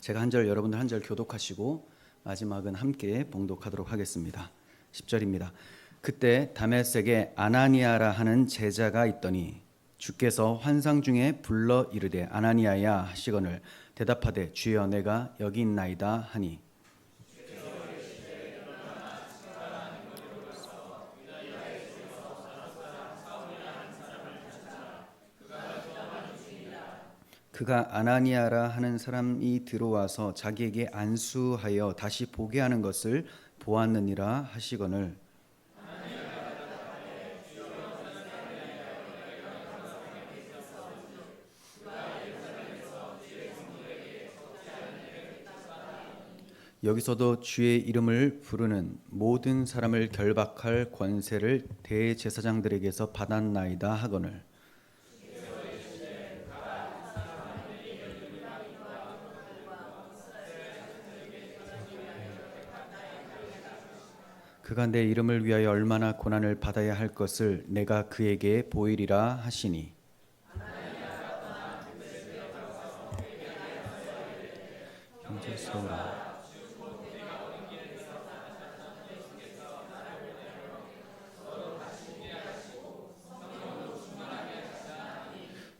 제가 한 절, 여러분들 한 절 교독하시고 마지막은 함께 봉독하도록 하겠습니다. 10절입니다. 그때 다메섹에 아나니아라 하는 제자가 있더니 주께서 환상 중에 불러 이르되 아나니아야 하시거늘 대답하되 주여 내가 여기 있나이다 하니 그가 아나니아라 하는 사람이 들어와서 자기에게 안수하여 다시 보게 하는 것을 보았느니라 하시거늘 여기서도 주의 이름을 부르는 모든 사람을 결박할 권세를 대제사장들에게서 받았나이다 하거늘 그가 내 이름을 위하여 얼마나 고난을 받아야 할 것을 내가 그에게 보이리라 하시니 형제 사울아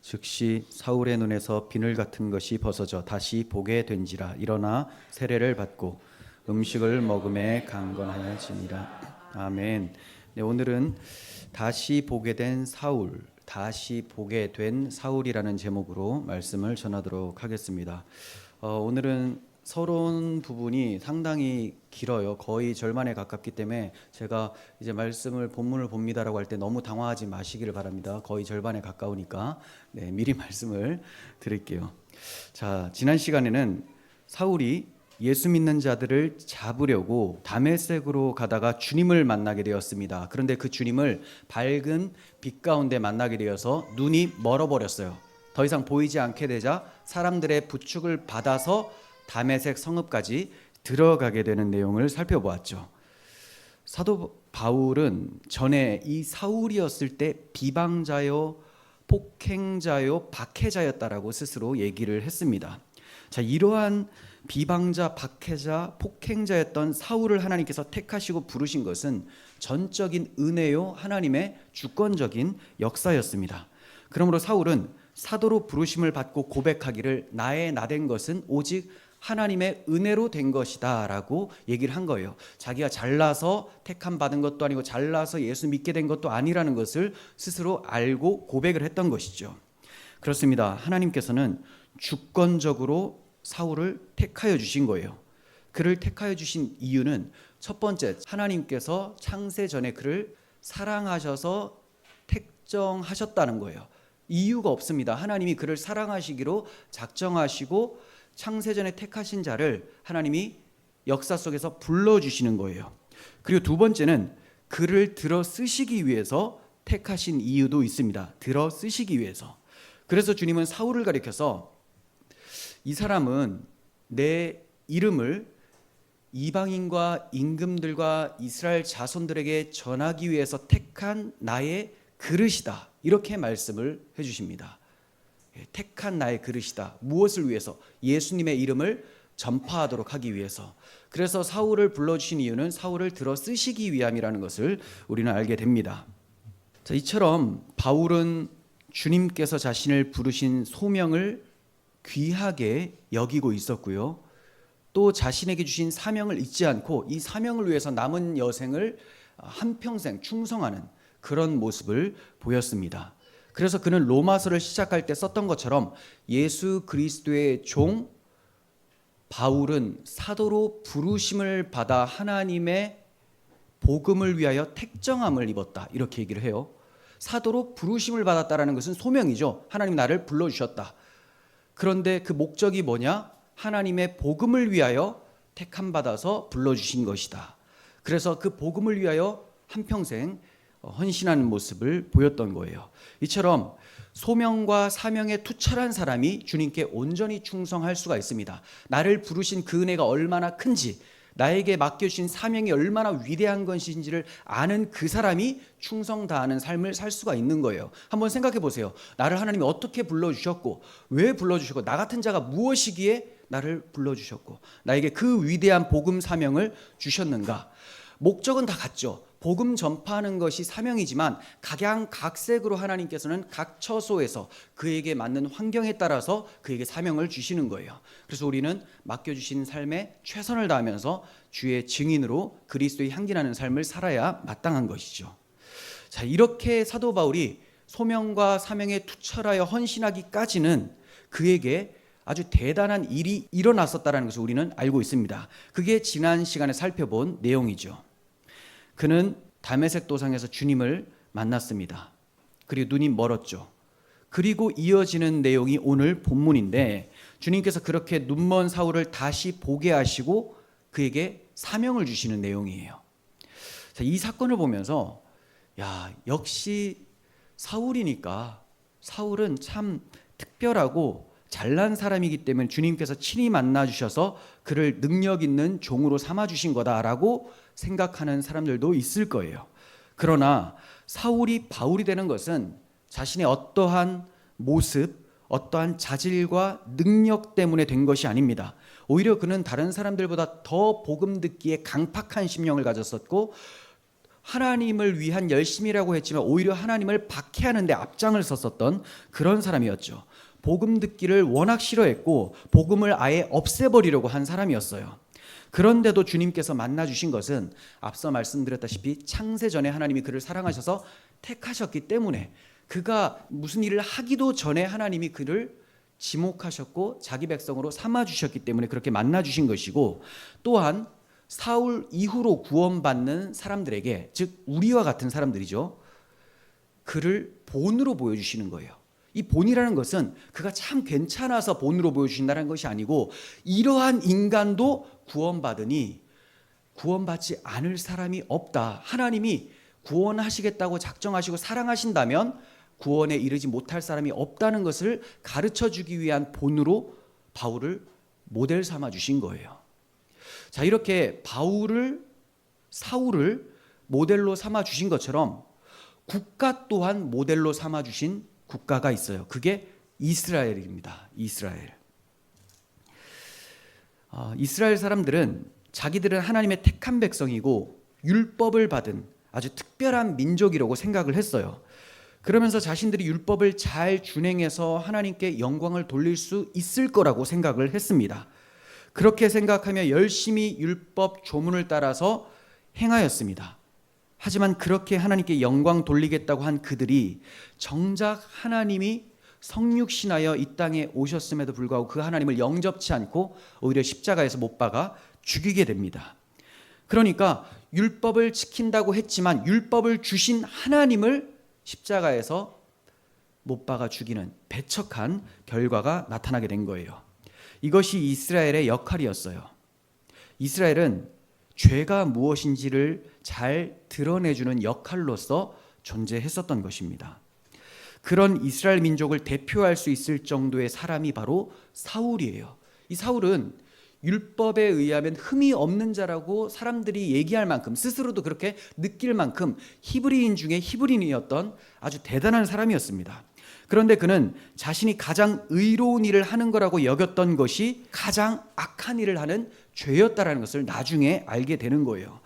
즉시 사울의 눈에서 비늘 같은 것이 벗어져 다시 보게 된지라 일어나 세례를 받고 음식을 먹음에 강건하여지니라. 아멘. 네, 오늘은 다시 보게 된 사울, 다시 보게 된 사울이라는 제목으로 말씀을 전하도록 하겠습니다. 오늘은 서론 부분이 상당히 길어요. 거의 절반에 가깝기 때문에 제가 이제 말씀을 본문을 봅니다라고 할 때 너무 당황하지 마시기를 바랍니다. 거의 절반에 가까우니까 미리 말씀을 드릴게요. 자, 지난 시간에는 사울이 예수 믿는 자들을 잡으려고 다메섹으로 가다가 주님을 만나게 되었습니다. 그런데 그 주님을 밝은 빛 가운데 만나게 되어서 눈이 멀어버렸어요. 더 이상 보이지 않게 되자 사람들의 부축을 받아서 다메섹 성읍까지 들어가게 되는 내용을 살펴보았죠. 사도 바울은 전에 이 사울이었을 때 비방자요, 폭행자요, 박해자였다라고 스스로 얘기를 했습니다. 자, 이러한 비방자, 박해자, 폭행자였던 사울을 하나님께서 택하시고 부르신 것은 전적인 은혜요, 하나님의 주권적인 역사였습니다. 그러므로 사울은 사도로 부르심을 받고 고백하기를 나의 나된 것은 오직 하나님의 은혜로 된 것이다 라고 얘기를 한 거예요. 자기가 잘나서 택함 받은 것도 아니고 잘나서 예수 믿게 된 것도 아니라는 것을 스스로 알고 고백을 했던 것이죠. 그렇습니다. 하나님께서는 주권적으로 사울을 택하여 주신 거예요. 그를 택하여 주신 이유는 첫 번째, 하나님께서 창세 전에 그를 사랑하셔서 택정하셨다는 거예요. 이유가 없습니다. 하나님이 그를 사랑하시기로 작정하시고 창세전에 택하신 자를 하나님이 역사 속에서 불러주시는 거예요. 그리고 두 번째는 그를 들어 쓰시기 위해서 택하신 이유도 있습니다. 들어 쓰시기 위해서. 그래서 주님은 사울을 가리켜서 이 사람은 내 이름을 이방인과 임금들과 이스라엘 자손들에게 전하기 위해서 택한 나의 그릇이다. 이렇게 말씀을 해주십니다. 택한 나의 그릇이다. 무엇을 위해서? 예수님의 이름을 전파하도록 하기 위해서. 그래서 사울을 불러주신 이유는 사울을 들어 쓰시기 위함이라는 것을 우리는 알게 됩니다. 자, 이처럼 바울은 주님께서 자신을 부르신 소명을 귀하게 여기고 있었고요. 또 자신에게 주신 사명을 잊지 않고 이 사명을 위해서 남은 여생을 한평생 충성하는 그런 모습을 보였습니다. 그래서 그는 로마서를 시작할 때 썼던 것처럼 예수 그리스도의 종 바울은 사도로 부르심을 받아 하나님의 복음을 위하여 택정함을 입었다. 이렇게 얘기를 해요. 사도로 부르심을 받았다라는 것은 소명이죠. 하나님 나를 불러주셨다. 그런데 그 목적이 뭐냐? 하나님의 복음을 위하여 택함 받아서 불러주신 것이다. 그래서 그 복음을 위하여 한평생 헌신하는 모습을 보였던 거예요. 이처럼 소명과 사명에 투철한 사람이 주님께 온전히 충성할 수가 있습니다. 나를 부르신 그 은혜가 얼마나 큰지, 나에게 맡겨주신 사명이 얼마나 위대한 것인지를 아는 그 사람이 충성 다하는 삶을 살 수가 있는 거예요. 한번 생각해 보세요. 나를 하나님이 어떻게 불러주셨고 왜 불러주셨고 나 같은 자가 무엇이기에 나를 불러주셨고 나에게 그 위대한 복음 사명을 주셨는가? 목적은 다 같죠. 복음 전파하는 것이 사명이지만 각양각색으로 하나님께서는 각 처소에서 그에게 맞는 환경에 따라서 그에게 사명을 주시는 거예요. 그래서 우리는 맡겨주신 삶에 최선을 다하면서 주의 증인으로 그리스도의 향기나는 삶을 살아야 마땅한 것이죠. 자, 이렇게 사도 바울이 소명과 사명에 투철하여 헌신하기까지는 그에게 아주 대단한 일이 일어났었다는 것을 우리는 알고 있습니다. 그게 지난 시간에 살펴본 내용이죠. 그는 다메섹 도상에서 주님을 만났습니다. 그리고 눈이 멀었죠. 그리고 이어지는 내용이 오늘 본문인데 주님께서 그렇게 눈먼 사울을 다시 보게 하시고 그에게 사명을 주시는 내용이에요. 자, 이 사건을 보면서 역시 사울이니까 사울은 참 특별하고 잘난 사람이기 때문에 주님께서 친히 만나주셔서 그를 능력 있는 종으로 삼아주신 거다라고 생각하는 사람들도 있을 거예요. 그러나 사울이 바울이 되는 것은 자신의 어떠한 모습, 어떠한 자질과 능력 때문에 된 것이 아닙니다. 오히려 그는 다른 사람들보다 더 복음 듣기에 강팍한 심령을 가졌었고 하나님을 위한 열심이라고 했지만 오히려 하나님을 박해하는 데 앞장을 섰었던 그런 사람이었죠. 복음 듣기를 워낙 싫어했고 복음을 아예 없애버리려고 한 사람이었어요. 그런데도 주님께서 만나주신 것은 앞서 말씀드렸다시피 창세전에 하나님이 그를 사랑하셔서 택하셨기 때문에 그가 무슨 일을 하기도 전에 하나님이 그를 지목하셨고 자기 백성으로 삼아주셨기 때문에 그렇게 만나주신 것이고, 또한 사울 이후로 구원받는 사람들에게, 즉 우리와 같은 사람들이죠, 그를 본으로 보여주시는 거예요. 이 본이라는 것은 그가 참 괜찮아서 본으로 보여주신다는 것이 아니고, 이러한 인간도 구원받으니 구원받지 않을 사람이 없다. 하나님이 구원하시겠다고 작정하시고 사랑하신다면 구원에 이르지 못할 사람이 없다는 것을 가르쳐주기 위한 본으로 바울을 모델 삼아 주신 거예요. 자, 이렇게 사울을 모델로 삼아 주신 것처럼 국가 또한 모델로 삼아 주신 국가가 있어요. 그게 이스라엘입니다. 이스라엘 사람들은 자기들은 하나님의 택한 백성이고 율법을 받은 아주 특별한 민족이라고 생각을 했어요. 그러면서 자신들이 율법을 잘 준행해서 하나님께 영광을 돌릴 수 있을 거라고 생각을 했습니다. 그렇게 생각하며 열심히 율법 조문을 따라서 행하였습니다. 하지만 그렇게 하나님께 영광 돌리겠다고 한 그들이 정작 하나님이 성육신하여 이 땅에 오셨음에도 불구하고 그 하나님을 영접치 않고 오히려 십자가에서 못 박아 죽이게 됩니다. 그러니까 율법을 지킨다고 했지만 율법을 주신 하나님을 십자가에서 못 박아 죽이는 배척한 결과가 나타나게 된 거예요. 이것이 이스라엘의 역할이었어요. 이스라엘은 죄가 무엇인지를 잘 드러내주는 역할로서 존재했었던 것입니다. 그런 이스라엘 민족을 대표할 수 있을 정도의 사람이 바로 사울이에요. 이 사울은 율법에 의하면 흠이 없는 자라고 사람들이 얘기할 만큼, 스스로도 그렇게 느낄 만큼 히브리인 중에 히브리인이었던 아주 대단한 사람이었습니다. 그런데 그는 자신이 가장 의로운 일을 하는 거라고 여겼던 것이 가장 악한 일을 하는 죄였다라는 것을 나중에 알게 되는 거예요.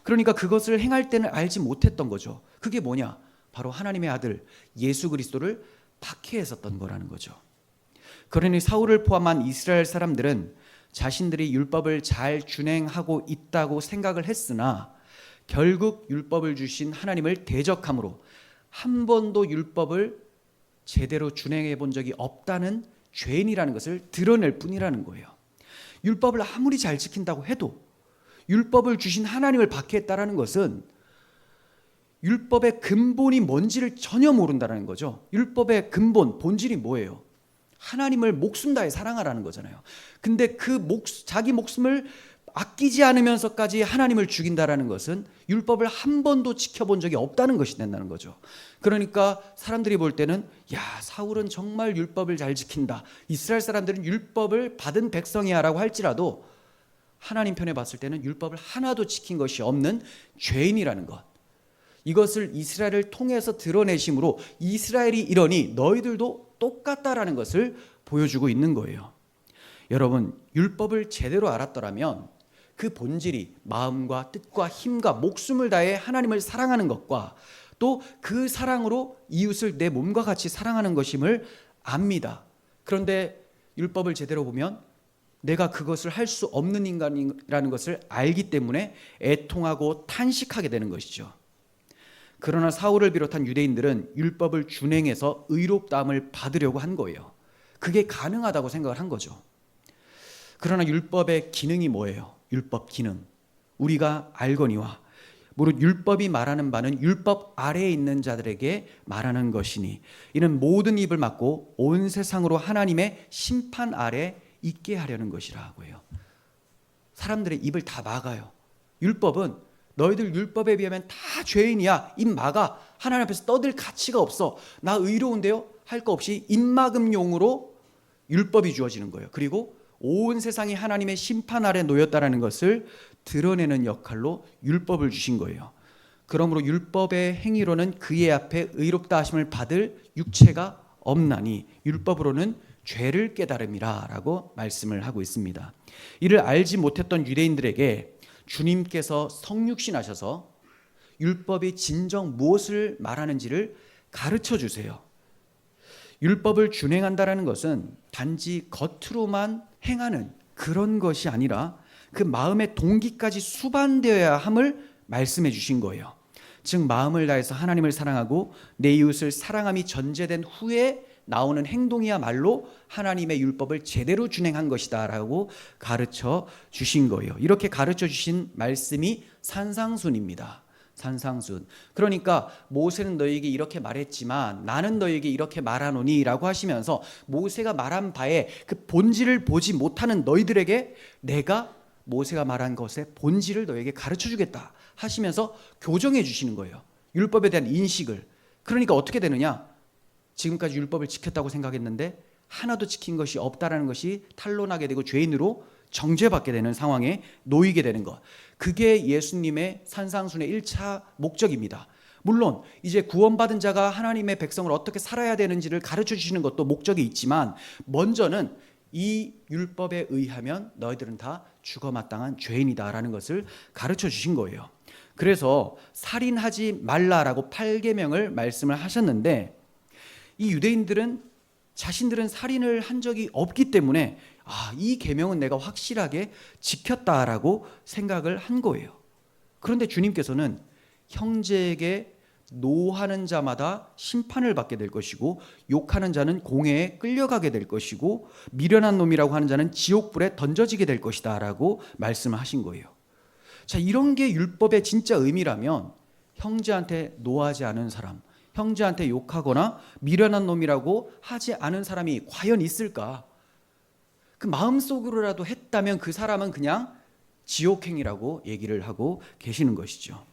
그러니까 그것을 행할 때는 알지 못했던 거죠. 그게 뭐냐? 바로 하나님의 아들 예수 그리스도를 박해했었던 거라는 거죠. 그러니 사울을 포함한 이스라엘 사람들은 자신들이 율법을 잘 준행하고 있다고 생각을 했으나 결국 율법을 주신 하나님을 대적함으로 한 번도 율법을 제대로 준행해 본 적이 없다는 죄인이라는 것을 드러낼 뿐이라는 거예요. 율법을 아무리 잘 지킨다고 해도 율법을 주신 하나님을 박해했다라는 것은 율법의 근본이 뭔지를 전혀 모른다는 거죠. 율법의 근본, 본질이 뭐예요? 하나님을 목숨 다해 사랑하라는 거잖아요. 근데 자기 목숨을 아끼지 않으면서까지 하나님을 죽인다라는 것은 율법을 한 번도 지켜본 적이 없다는 것이 된다는 거죠. 그러니까 사람들이 볼 때는 사울은 정말 율법을 잘 지킨다, 이스라엘 사람들은 율법을 받은 백성이야 라고 할지라도 하나님 편에 봤을 때는 율법을 하나도 지킨 것이 없는 죄인이라는 것, 이것을 이스라엘을 통해서 드러내심으로 이스라엘이 이러니 너희들도 똑같다라는 것을 보여주고 있는 거예요. 여러분, 율법을 제대로 알았더라면 그 본질이 마음과 뜻과 힘과 목숨을 다해 하나님을 사랑하는 것과 또 그 사랑으로 이웃을 내 몸과 같이 사랑하는 것임을 압니다. 그런데 율법을 제대로 보면 내가 그것을 할 수 없는 인간이라는 것을 알기 때문에 애통하고 탄식하게 되는 것이죠. 그러나 사울을 비롯한 유대인들은 율법을 준행해서 의롭다함을 받으려고 한 거예요. 그게 가능하다고 생각을 한 거죠. 그러나 율법의 기능이 뭐예요? 율법 기능, 우리가 알거니와 무릇 율법이 말하는 바는 율법 아래에 있는 자들에게 말하는 것이니 이는 모든 입을 막고 온 세상으로 하나님의 심판 아래 있게 하려는 것이라고 해요. 사람들의 입을 다 막아요. 율법은 너희들 율법에 비하면 다 죄인이야, 입 막아, 하나님 앞에서 떠들 가치가 없어, 나 의로운데요 할 거 없이 입막음용으로 율법이 주어지는 거예요. 그리고 온 세상이 하나님의 심판 아래 놓였다라는 것을 드러내는 역할로 율법을 주신 거예요. 그러므로 율법의 행위로는 그의 앞에 의롭다 하심을 받을 육체가 없나니 율법으로는 죄를 깨달음이라 라고 말씀을 하고 있습니다. 이를 알지 못했던 유대인들에게 주님께서 성육신하셔서 율법이 진정 무엇을 말하는지를 가르쳐 주세요. 율법을 준행한다라는 것은 단지 겉으로만 행하는 그런 것이 아니라 그 마음의 동기까지 수반되어야 함을 말씀해 주신 거예요. 즉 마음을 다해서 하나님을 사랑하고 내 이웃을 사랑함이 전제된 후에 나오는 행동이야말로 하나님의 율법을 제대로 준행한 것이다 라고 가르쳐 주신 거예요. 이렇게 가르쳐 주신 말씀이 산상순입니다. 산상순. 그러니까 모세는 너희에게 이렇게 말했지만 나는 너희에게 이렇게 말하노니 라고 하시면서 모세가 말한 바에 그 본질을 보지 못하는 너희들에게 내가 모세가 말한 것의 본질을 너희에게 가르쳐 주겠다 하시면서 교정해 주시는 거예요. 율법에 대한 인식을. 그러니까 어떻게 되느냐, 지금까지 율법을 지켰다고 생각했는데 하나도 지킨 것이 없다라는 것이 탄로나게 되고 죄인으로 정죄받게 되는 상황에 놓이게 되는 것. 그게 예수님의 산상순의 1차 목적입니다. 물론 이제 구원받은 자가 하나님의 백성을 어떻게 살아야 되는지를 가르쳐 주시는 것도 목적이 있지만 먼저는 이 율법에 의하면 너희들은 다 죽어 마땅한 죄인이다라는 것을 가르쳐 주신 거예요. 그래서 살인하지 말라라고 8계명을 말씀을 하셨는데 이 유대인들은 자신들은 살인을 한 적이 없기 때문에 이 계명은 내가 확실하게 지켰다라고 생각을 한 거예요. 그런데 주님께서는 형제에게 노하는 자마다 심판을 받게 될 것이고 욕하는 자는 공회에 끌려가게 될 것이고 미련한 놈이라고 하는 자는 지옥불에 던져지게 될 것이다 라고 말씀을 하신 거예요. 자, 이런 게 율법의 진짜 의미라면 형제한테 노하지 않은 사람, 형제한테 욕하거나 미련한 놈이라고 하지 않은 사람이 과연 있을까? 그 마음속으로라도 했다면 그 사람은 그냥 지옥행이라고 얘기를 하고 계시는 것이죠.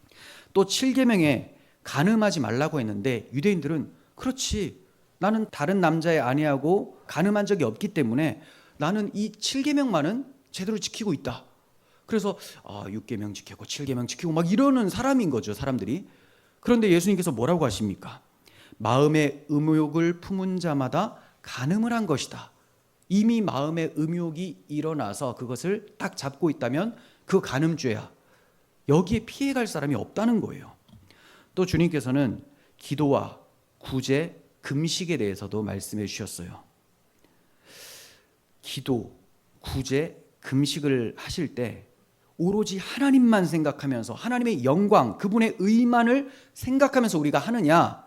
또 7계명에 간음하지 말라고 했는데 유대인들은 그렇지, 나는 다른 남자의 아내하고 간음한 적이 없기 때문에 나는 이 7계명만은 제대로 지키고 있다. 그래서 6계명 지키고 7계명 지키고 막 이러는 사람인 거죠, 사람들이. 그런데 예수님께서 뭐라고 하십니까? 마음의 음욕을 품은 자마다 간음을 한 것이다. 이미 마음의 음욕이 일어나서 그것을 딱 잡고 있다면 그 간음죄야. 여기에 피해갈 사람이 없다는 거예요. 또 주님께서는 기도와 구제, 금식에 대해서도 말씀해 주셨어요. 기도, 구제, 금식을 하실 때 오로지 하나님만 생각하면서 하나님의 영광, 그분의 의만을 생각하면서 우리가 하느냐?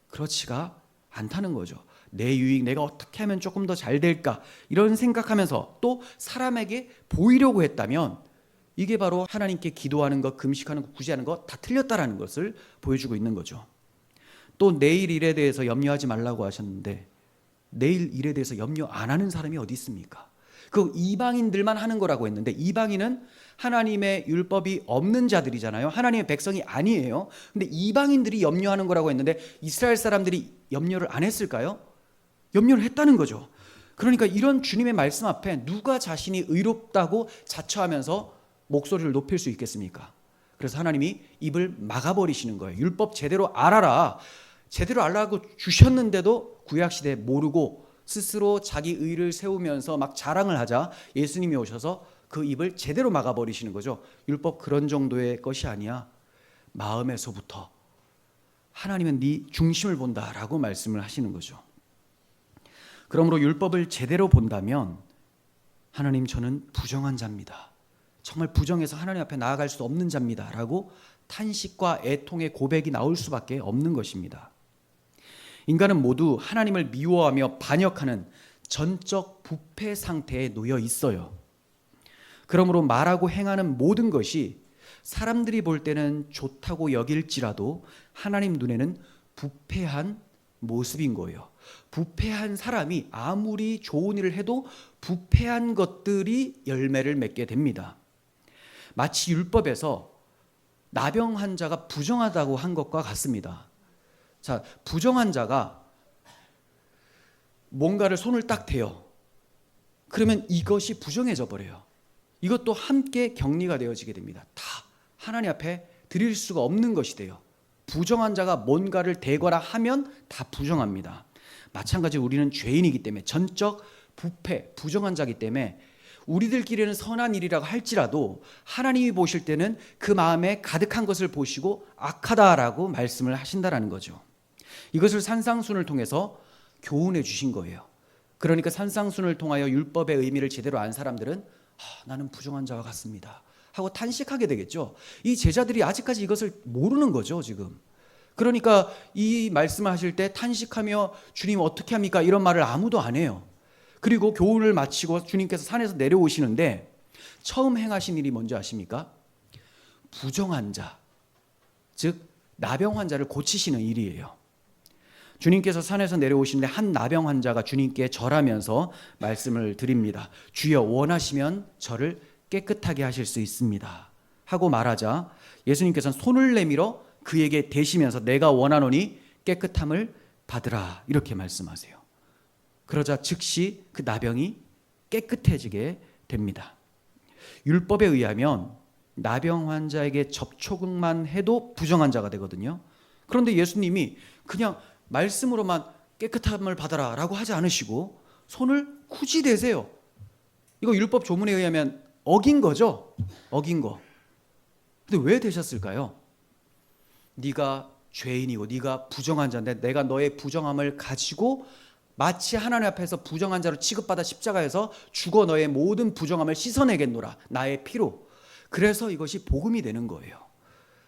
그렇지가 않다는 거죠. 내 유익, 내가 어떻게 하면 조금 더 잘 될까? 이런 생각하면서 또 사람에게 보이려고 했다면 이게 바로 하나님께 기도하는 것, 금식하는 것, 구제하는 것 다 틀렸다라는 것을 보여주고 있는 거죠. 또 내일 일에 대해서 염려하지 말라고 하셨는데 내일 일에 대해서 염려 안 하는 사람이 어디 있습니까? 그 이방인들만 하는 거라고 했는데 이방인은 하나님의 율법이 없는 자들이잖아요. 하나님의 백성이 아니에요. 근데 이방인들이 염려하는 거라고 했는데 이스라엘 사람들이 염려를 안 했을까요? 염려를 했다는 거죠. 그러니까 이런 주님의 말씀 앞에 누가 자신이 의롭다고 자처하면서 목소리를 높일 수 있겠습니까? 그래서 하나님이 입을 막아버리시는 거예요. 율법 제대로 알아라. 제대로 알라고 주셨는데도 구약시대에 모르고 스스로 자기 의를 세우면서 막 자랑을 하자 예수님이 오셔서 그 입을 제대로 막아버리시는 거죠. 율법 그런 정도의 것이 아니야. 마음에서부터 하나님은 네 중심을 본다라고 말씀을 하시는 거죠. 그러므로 율법을 제대로 본다면 하나님, 저는 부정한 자입니다. 정말 부정해서 하나님 앞에 나아갈 수 없는 자입니다 라고 탄식과 애통의 고백이 나올 수밖에 없는 것입니다. 인간은 모두 하나님을 미워하며 반역하는 전적 부패 상태에 놓여 있어요. 그러므로 말하고 행하는 모든 것이 사람들이 볼 때는 좋다고 여길지라도 하나님 눈에는 부패한 모습인 거예요. 부패한 사람이 아무리 좋은 일을 해도 부패한 것들이 열매를 맺게 됩니다. 마치 율법에서 나병 환자가 부정하다고 한 것과 같습니다. 자, 부정한 자가 뭔가를 손을 딱 대요. 그러면 이것이 부정해져 버려요. 이것도 함께 격리가 되어지게 됩니다. 다 하나님 앞에 드릴 수가 없는 것이 돼요. 부정한 자가 뭔가를 대거나 하면 다 부정합니다. 마찬가지로 우리는 죄인이기 때문에 전적 부패, 부정한 자이기 때문에 우리들끼리는 선한 일이라고 할지라도 하나님이 보실 때는 그 마음에 가득한 것을 보시고 악하다라고 말씀을 하신다라는 거죠. 이것을 산상순을 통해서 교훈해 주신 거예요. 그러니까 산상순을 통하여 율법의 의미를 제대로 안 사람들은 나는 부정한 자와 같습니다 하고 탄식하게 되겠죠. 이 제자들이 아직까지 이것을 모르는 거죠, 지금. 그러니까 이 말씀을 하실 때 탄식하며 주님 어떻게 합니까? 이런 말을 아무도 안 해요. 그리고 교훈을 마치고 주님께서 산에서 내려오시는데 처음 행하신 일이 뭔지 아십니까? 부정한 자, 즉 나병 환자를 고치시는 일이에요. 주님께서 산에서 내려오시는데 한 나병 환자가 주님께 절하면서 말씀을 드립니다. 주여, 원하시면 저를 깨끗하게 하실 수 있습니다 하고 말하자 예수님께서는 손을 내밀어 그에게 대시면서 내가 원하노니 깨끗함을 받으라 이렇게 말씀하세요. 그러자 즉시 그 나병이 깨끗해지게 됩니다. 율법에 의하면 나병 환자에게 접촉만 해도 부정한 자가 되거든요. 그런데 예수님이 그냥 말씀으로만 깨끗함을 받아라 라고 하지 않으시고 손을 굳이 대세요. 이거 율법 조문에 의하면 어긴 거죠. 어긴 거. 근데 왜 되셨을까요? 네가 죄인이고 네가 부정한 자인데 내가 너의 부정함을 가지고 마치 하나님 앞에서 부정한 자로 취급받아 십자가에서 죽어 너의 모든 부정함을 씻어내겠노라 나의 피로. 그래서 이것이 복음이 되는 거예요.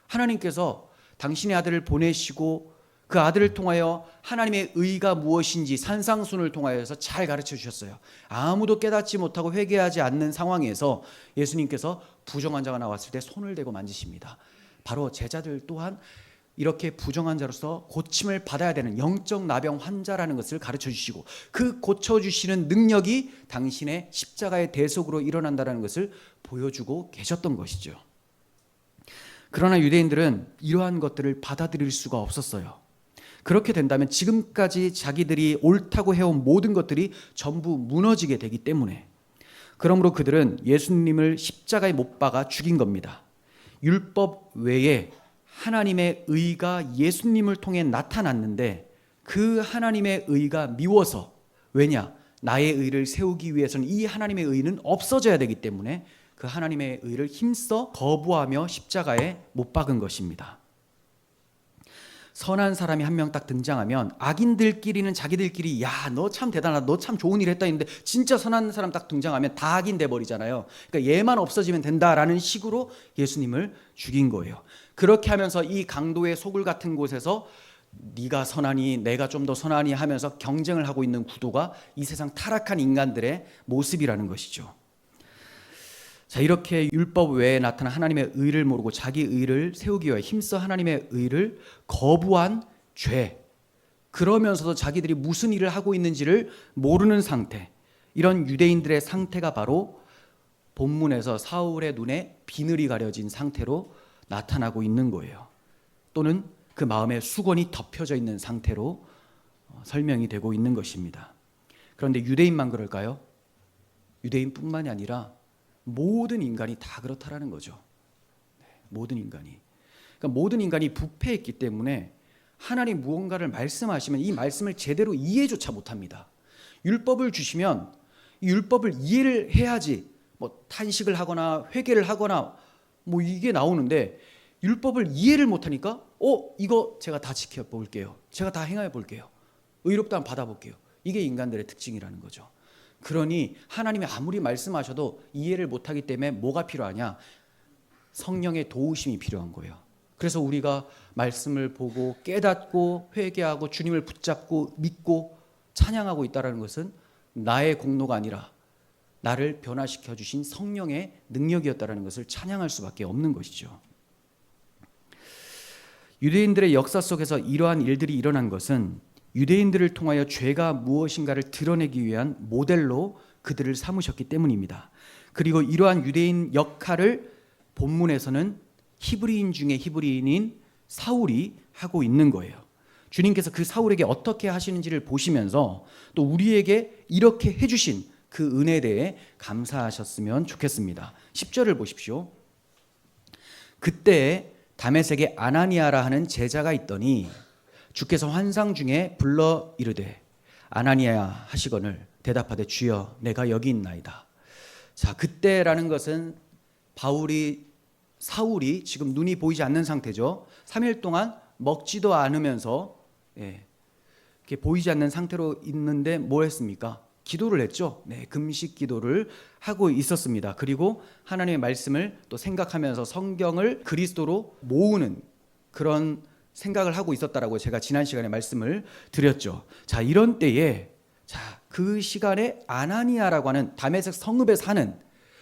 하나님께서 당신의 아들을 보내시고 그 아들을 통하여 하나님의 의가 무엇인지 산상순을 통하여서 잘 가르쳐 주셨어요. 아무도 깨닫지 못하고 회개하지 않는 상황에서 예수님께서 부정한 자가 나왔을 때 손을 대고 만지십니다. 바로 제자들 또한 이렇게 부정한 자로서 고침을 받아야 되는 영적 나병 환자라는 것을 가르쳐 주시고 그 고쳐주시는 능력이 당신의 십자가의 대속으로 일어난다는 것을 보여주고 계셨던 것이죠. 그러나 유대인들은 이러한 것들을 받아들일 수가 없었어요. 그렇게 된다면 지금까지 자기들이 옳다고 해온 모든 것들이 전부 무너지게 되기 때문에 그러므로 그들은 예수님을 십자가에 못 박아 죽인 겁니다. 율법 외에 하나님의 의가 예수님을 통해 나타났는데 그 하나님의 의가 미워서 왜냐? 나의 의를 세우기 위해서는 이 하나님의 의는 없어져야 되기 때문에 그 하나님의 의를 힘써 거부하며 십자가에 못 박은 것입니다. 선한 사람이 한 명 딱 등장하면 악인들끼리는 자기들끼리 야, 너 참 대단하다, 너 참 좋은 일 했다 했는데 진짜 선한 사람 딱 등장하면 다 악인 돼버리잖아요. 그러니까 얘만 없어지면 된다라는 식으로 예수님을 죽인 거예요. 그렇게 하면서 이 강도의 소굴 같은 곳에서 네가 선하니 내가 좀 더 선하니 하면서 경쟁을 하고 있는 구도가 이 세상 타락한 인간들의 모습이라는 것이죠. 자, 이렇게 율법 외에 나타난 하나님의 의를 모르고 자기 의를 세우기 위해 힘써 하나님의 의를 거부한 죄, 그러면서도 자기들이 무슨 일을 하고 있는지를 모르는 상태, 이런 유대인들의 상태가 바로 본문에서 사울의 눈에 비늘이 가려진 상태로 나타나고 있는 거예요. 또는 그 마음에 수건이 덮여져 있는 상태로 설명이 되고 있는 것입니다. 그런데 유대인만 그럴까요? 유대인뿐만이 아니라 모든 인간이 다 그렇다라는 거죠. 모든 인간이. 그러니까 모든 인간이 부패했기 때문에 하나님 무언가를 말씀하시면 이 말씀을 제대로 이해조차 못합니다. 율법을 주시면 이 율법을 이해를 해야지 뭐 탄식을 하거나 회개를 하거나 뭐 이게 나오는데, 율법을 이해를 못하니까 이거 제가 다 지켜볼게요, 제가 다 행해 볼게요, 의롭다면 받아볼게요. 이게 인간들의 특징이라는 거죠. 그러니 하나님이 아무리 말씀하셔도 이해를 못하기 때문에 뭐가 필요하냐? 성령의 도우심이 필요한 거예요. 그래서 우리가 말씀을 보고 깨닫고 회개하고 주님을 붙잡고 믿고 찬양하고 있다는 것은 나의 공로가 아니라 나를 변화시켜 주신 성령의 능력이었다는 것을 찬양할 수밖에 없는 것이죠. 유대인들의 역사 속에서 이러한 일들이 일어난 것은 유대인들을 통하여 죄가 무엇인가를 드러내기 위한 모델로 그들을 삼으셨기 때문입니다. 그리고 이러한 유대인 역할을 본문에서는 히브리인 중에 히브리인인 사울이 하고 있는 거예요. 주님께서 그 사울에게 어떻게 하시는지를 보시면서 또 우리에게 이렇게 해주신 그 은혜에 대해 감사하셨으면 좋겠습니다. 10절을 보십시오. 그때 다메섹에 아나니아라 하는 제자가 있더니 주께서 환상 중에 불러 이르되 아나니아야 하시거늘 대답하되 주여 내가 여기 있나이다. 자, 그때라는 것은 사울이 지금 눈이 보이지 않는 상태죠. 3일 동안 먹지도 않으면서 이렇게 보이지 않는 상태로 있는데 뭘 했습니까? 기도를 했죠. 금식 기도를 하고 있었습니다. 그리고 하나님의 말씀을 또 생각하면서 성경을 그리스도로 모으는 그런 생각을 하고 있었다라고 제가 지난 시간에 말씀을 드렸죠. 자, 이런 때에 그 시간에 아나니아라고 하는 다메섹 성읍에 사는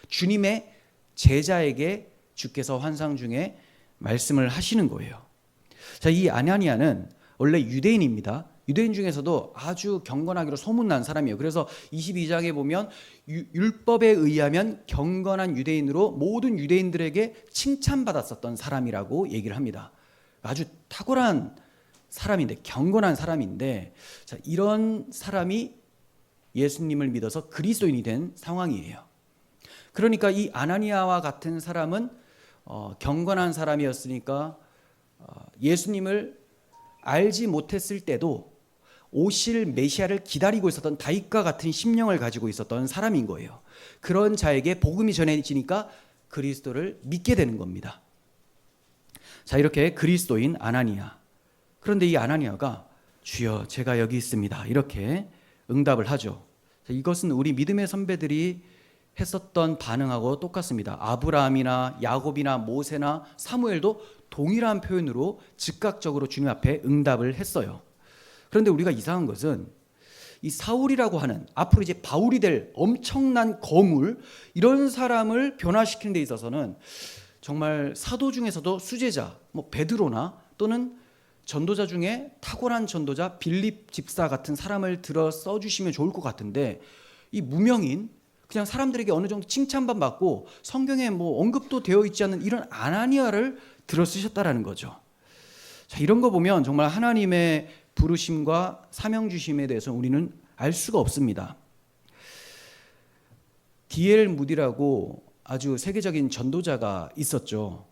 주님의 제자에게 주께서 환상 중에 말씀을 하시는 거예요. 자, 이 아나니아는 원래 유대인입니다. 유대인 중에서도 아주 경건하기로 소문난 사람이에요. 그래서 22장에 보면 율법에 의하면 경건한 유대인으로 모든 유대인들에게 칭찬받았었던 사람이라고 얘기를 합니다. 아주 탁월한 사람인데, 경건한 사람인데, 자, 이런 사람이 예수님을 믿어서 그리스도인이 된 상황이에요. 그러니까 이 아나니아와 같은 사람은 경건한 사람이었으니까 예수님을 알지 못했을 때도 오실 메시아를 기다리고 있었던 다윗과 같은 심령을 가지고 있었던 사람인 거예요. 그런 자에게 복음이 전해지니까 그리스도를 믿게 되는 겁니다. 자, 이렇게 그리스도인 아나니아. 그런데 이 아나니아가 주여 제가 여기 있습니다 이렇게 응답을 하죠. 자, 이것은 우리 믿음의 선배들이 했었던 반응하고 똑같습니다. 아브라함이나 야곱이나 모세나 사무엘도 동일한 표현으로 즉각적으로 주님 앞에 응답을 했어요. 그런데 우리가 이상한 것은 이 사울이라고 하는 앞으로 이제 바울이 될 엄청난 거물, 이런 사람을 변화시키는 데 있어서는 정말 사도 중에서도 수제자, 베드로나 또는 전도자 중에 탁월한 전도자 빌립 집사 같은 사람을 들어 써주시면 좋을 것 같은데, 이 무명인 그냥 사람들에게 어느 정도 칭찬만 받고 성경에 언급도 되어 있지 않는 이런 아나니아를 들어 쓰셨다라는 거죠. 자, 이런 거 보면 정말 하나님의 부르심과 사명 주심에 대해서 우리는 알 수가 없습니다. D.L. 무디라고 아주 세계적인 전도자가 있었죠.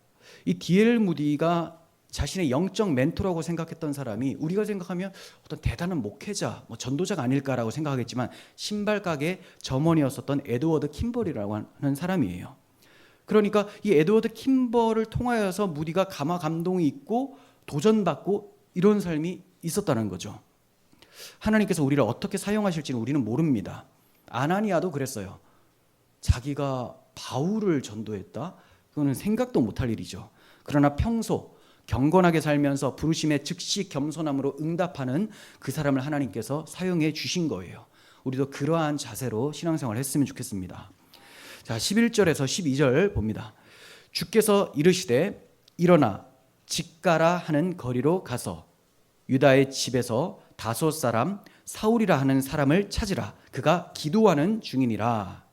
이 D.L. 무디가 자신의 영적 멘토라고 생각했던 사람이 우리가 생각하면 어떤 대단한 목회자, 전도자가 아닐까라고 생각하겠지만 신발 가게 점원이었었던 에드워드 킴벌이라고 하는 사람이에요. 그러니까 이 에드워드 킴벌을 통하여서 무디가 감화 감동이 있고 도전받고 이런 삶이 있었다는 거죠. 하나님께서 우리를 어떻게 사용하실지는 우리는 모릅니다. 아나니아도 그랬어요. 자기가 바울을 전도했다? 그거는 생각도 못할 일이죠. 그러나 평소 경건하게 살면서 부르심에 즉시 겸손함으로 응답하는 그 사람을 하나님께서 사용해 주신 거예요. 우리도 그러한 자세로 신앙생활을 했으면 좋겠습니다. 자, 11절에서 12절 봅니다. 주께서 이르시되 일어나 직가라 하는 거리로 가서 유다의 집에서 다소 사람 사울이라 하는 사람을 찾으라. 그가 기도하는 중이니라.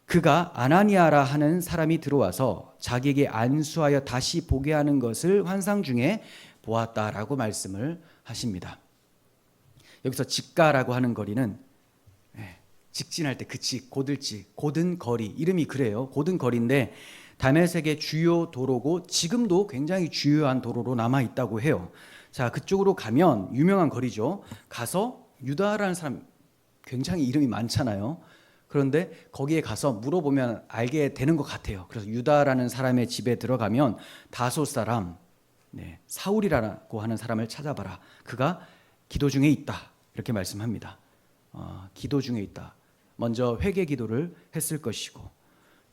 그가 아나니아라 하는 사람이 들어와서 자기에게 안수하여 다시 보게 하는 것을 환상 중에 보았다라고 말씀을 하십니다. 여기서 직가라고 하는 거리는 직진할 때 그 직, 고들직, 고든 거리, 이름이 그래요. 고든 거리인데 다메섹의 주요 도로고 지금도 굉장히 주요한 도로로 남아 있다고 해요. 자, 그쪽으로 가면 유명한 거리죠. 가서 유다라는 사람, 굉장히 이름이 많잖아요. 그런데 거기에 가서 물어보면 알게 되는 것 같아요. 그래서 유다라는 사람의 집에 들어가면 다소 사람, 사울이라고 하는 사람을 찾아봐라. 그가 기도 중에 있다. 이렇게 말씀합니다. 기도 중에 있다. 먼저 회개 기도를 했을 것이고,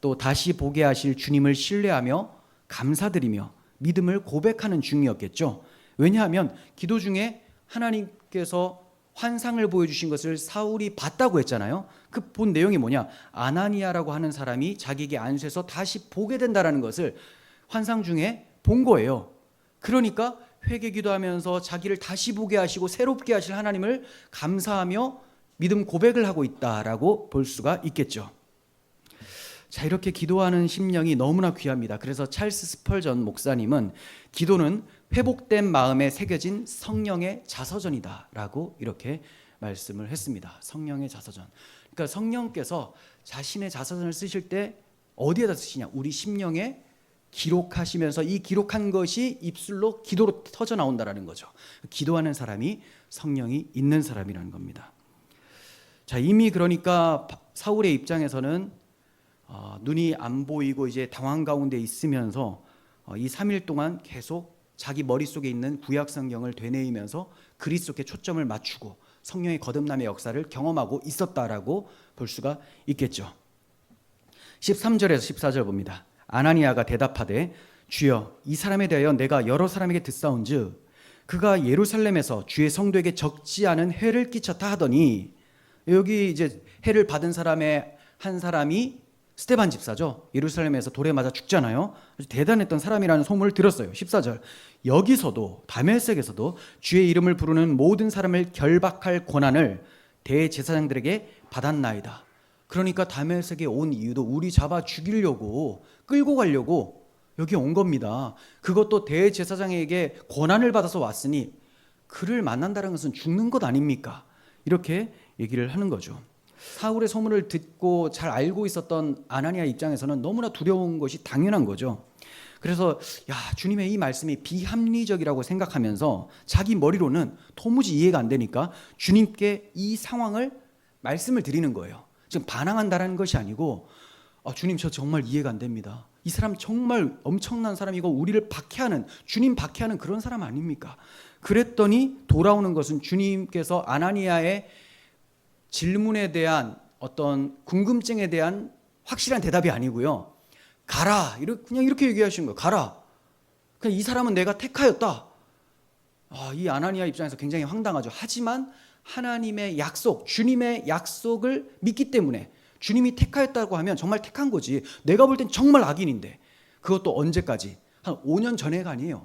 또 다시 보게 하실 주님을 신뢰하며 감사드리며 믿음을 고백하는 중이었겠죠. 왜냐하면 기도 중에 하나님께서 환상을 보여주신 것을 사울이 봤다고 했잖아요. 그 본 내용이 뭐냐? 아나니아라고 하는 사람이 자기에게 안수해서 다시 보게 된다는 것을 환상 중에 본 거예요. 그러니까 회개 기도하면서 자기를 다시 보게 하시고 새롭게 하실 하나님을 감사하며 믿음 고백을 하고 있다라고 볼 수가 있겠죠. 자, 이렇게 기도하는 심령이 너무나 귀합니다. 그래서 찰스 스펄전 목사님은 기도는 회복된 마음에 새겨진 성령의 자서전이다라고 이렇게 말씀을 했습니다. 성령의 자서전. 그러니까 성령께서 자신의 자서전을 쓰실 때 어디에다 쓰시냐? 우리 심령에 기록하시면서 이 기록한 것이 입술로 기도로 터져 나온다라는 거죠. 기도하는 사람이 성령이 있는 사람이라는 겁니다. 자, 이미 그러니까 사울의 입장에서는 눈이 안 보이고 이제 당황 가운데 있으면서 이 3일 동안 계속 자기 머릿속에 있는 구약 성경을 되뇌이면서 그리스도께 초점을 맞추고 성령의 거듭남의 역사를 경험하고 있었다라고 볼 수가 있겠죠. 13절에서 14절 봅니다. 아나니아가 대답하되 주여 이 사람에 대하여 내가 여러 사람에게 듣사온즉 그가 예루살렘에서 주의 성도에게 적지 않은 해를 끼쳤다 하더니, 여기 이제 해를 받은 사람의 한 사람이 스데반 집사죠. 예루살렘에서 돌에 맞아 죽잖아요. 아주 대단했던 사람이라는 소문을 들었어요. 14절 여기서도 다메섹에서도 주의 이름을 부르는 모든 사람을 결박할 권한을 대제사장들에게 받았나이다. 그러니까 다메섹에 온 이유도 우리 잡아 죽이려고 끌고 가려고 여기 온 겁니다. 그것도 대제사장에게 권한을 받아서 왔으니 그를 만난다는 것은 죽는 것 아닙니까? 이렇게 얘기를 하는 거죠. 사울의 소문을 듣고 잘 알고 있었던 아나니아 입장에서는 너무나 두려운 것이 당연한 거죠. 그래서 주님의 이 말씀이 비합리적이라고 생각하면서 자기 머리로는 도무지 이해가 안 되니까 주님께 이 상황을 말씀을 드리는 거예요. 지금 반항한다는 것이 아니고 주님 저 정말 이해가 안 됩니다. 이 사람 정말 엄청난 사람이고 우리를 박해하는, 주님 박해하는 그런 사람 아닙니까? 그랬더니 돌아오는 것은 주님께서 아나니아의 질문에 대한 어떤 궁금증에 대한 확실한 대답이 아니고요. 가라. 그냥 이렇게 얘기하신 거예요. 가라. 그냥 이 사람은 내가 택하였다. 이 아나니아 입장에서 굉장히 황당하죠. 하지만 하나님의 약속, 주님의 약속을 믿기 때문에 주님이 택하였다고 하면 정말 택한 거지. 내가 볼 땐 정말 악인인데 그것도 언제까지? 한 5년 전에가 아니에요.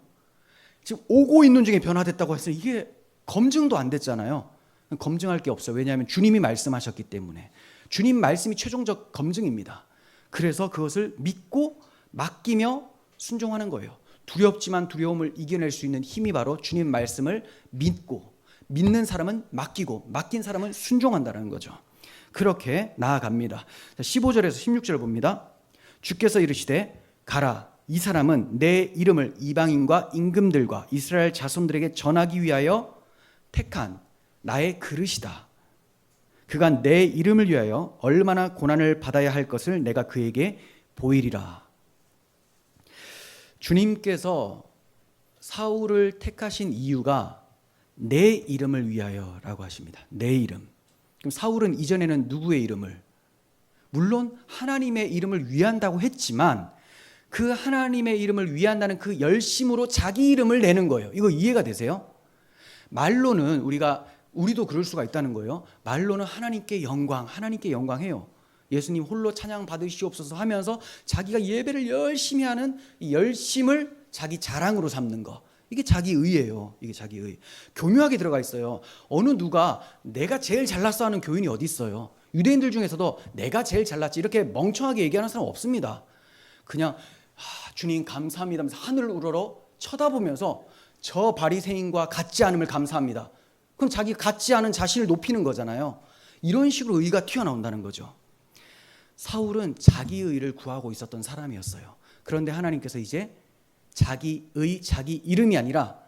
지금 오고 있는 중에 변화됐다고 해서 이게 검증도 안 됐잖아요. 검증할 게 없어요. 왜냐하면 주님이 말씀하셨기 때문에. 주님 말씀이 최종적 검증입니다. 그래서 그것을 믿고 맡기며 순종하는 거예요. 두렵지만 두려움을 이겨낼 수 있는 힘이 바로 주님 말씀을 믿고, 믿는 사람은 맡기고 맡긴 사람은 순종한다는 거죠. 그렇게 나아갑니다. 15절에서 16절 봅니다. 주께서 이르시되 가라, 이 사람은 내 이름을 이방인과 임금들과 이스라엘 자손들에게 전하기 위하여 택한 나의 그릇이다. 그가 내 이름을 위하여 얼마나 고난을 받아야 할 것을 내가 그에게 보이리라. 주님께서 사울을 택하신 이유가 내 이름을 위하여라고 하십니다. 내 이름. 그럼 사울은 이전에는 누구의 이름을? 물론 하나님의 이름을 위한다고 했지만 그 하나님의 이름을 위한다는 그 열심으로 자기 이름을 내는 거예요. 이거 이해가 되세요? 말로는 우리도 그럴 수가 있다는 거예요. 말로는 하나님께 영광해요. 예수님 홀로 찬양 받으시옵소서 하면서 자기가 예배를 열심히 하는 이 열심을 자기 자랑으로 삼는 거. 이게 자기의예요. 이게 자기의. 교묘하게 들어가 있어요. 어느 누가 내가 제일 잘났어 하는 교인이 어디 있어요? 유대인들 중에서도 내가 제일 잘났지 이렇게 멍청하게 얘기하는 사람 없습니다. 그냥 주님 감사합니다 하면서 하늘을 우러러 쳐다보면서 저 바리새인과 같지 않음을 감사합니다. 그럼 자기 같지 않은 자신을 높이는 거잖아요. 이런 식으로 의가 튀어나온다는 거죠. 사울은 자기 의를 구하고 있었던 사람이었어요. 그런데 하나님께서 이제 자기 이름이 아니라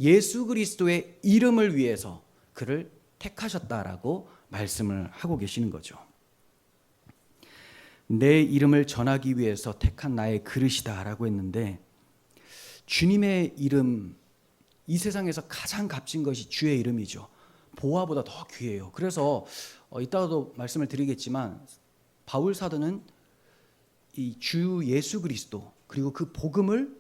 예수 그리스도의 이름을 위해서 그를 택하셨다라고 말씀을 하고 계시는 거죠. 내 이름을 전하기 위해서 택한 나의 그릇이다라고 했는데, 주님의 이름, 이 세상에서 가장 값진 것이 주의 이름이죠. 보화보다 더 귀해요. 그래서 이따가도 말씀을 드리겠지만, 바울 사도는 이 주 예수 그리스도 그리고 그 복음을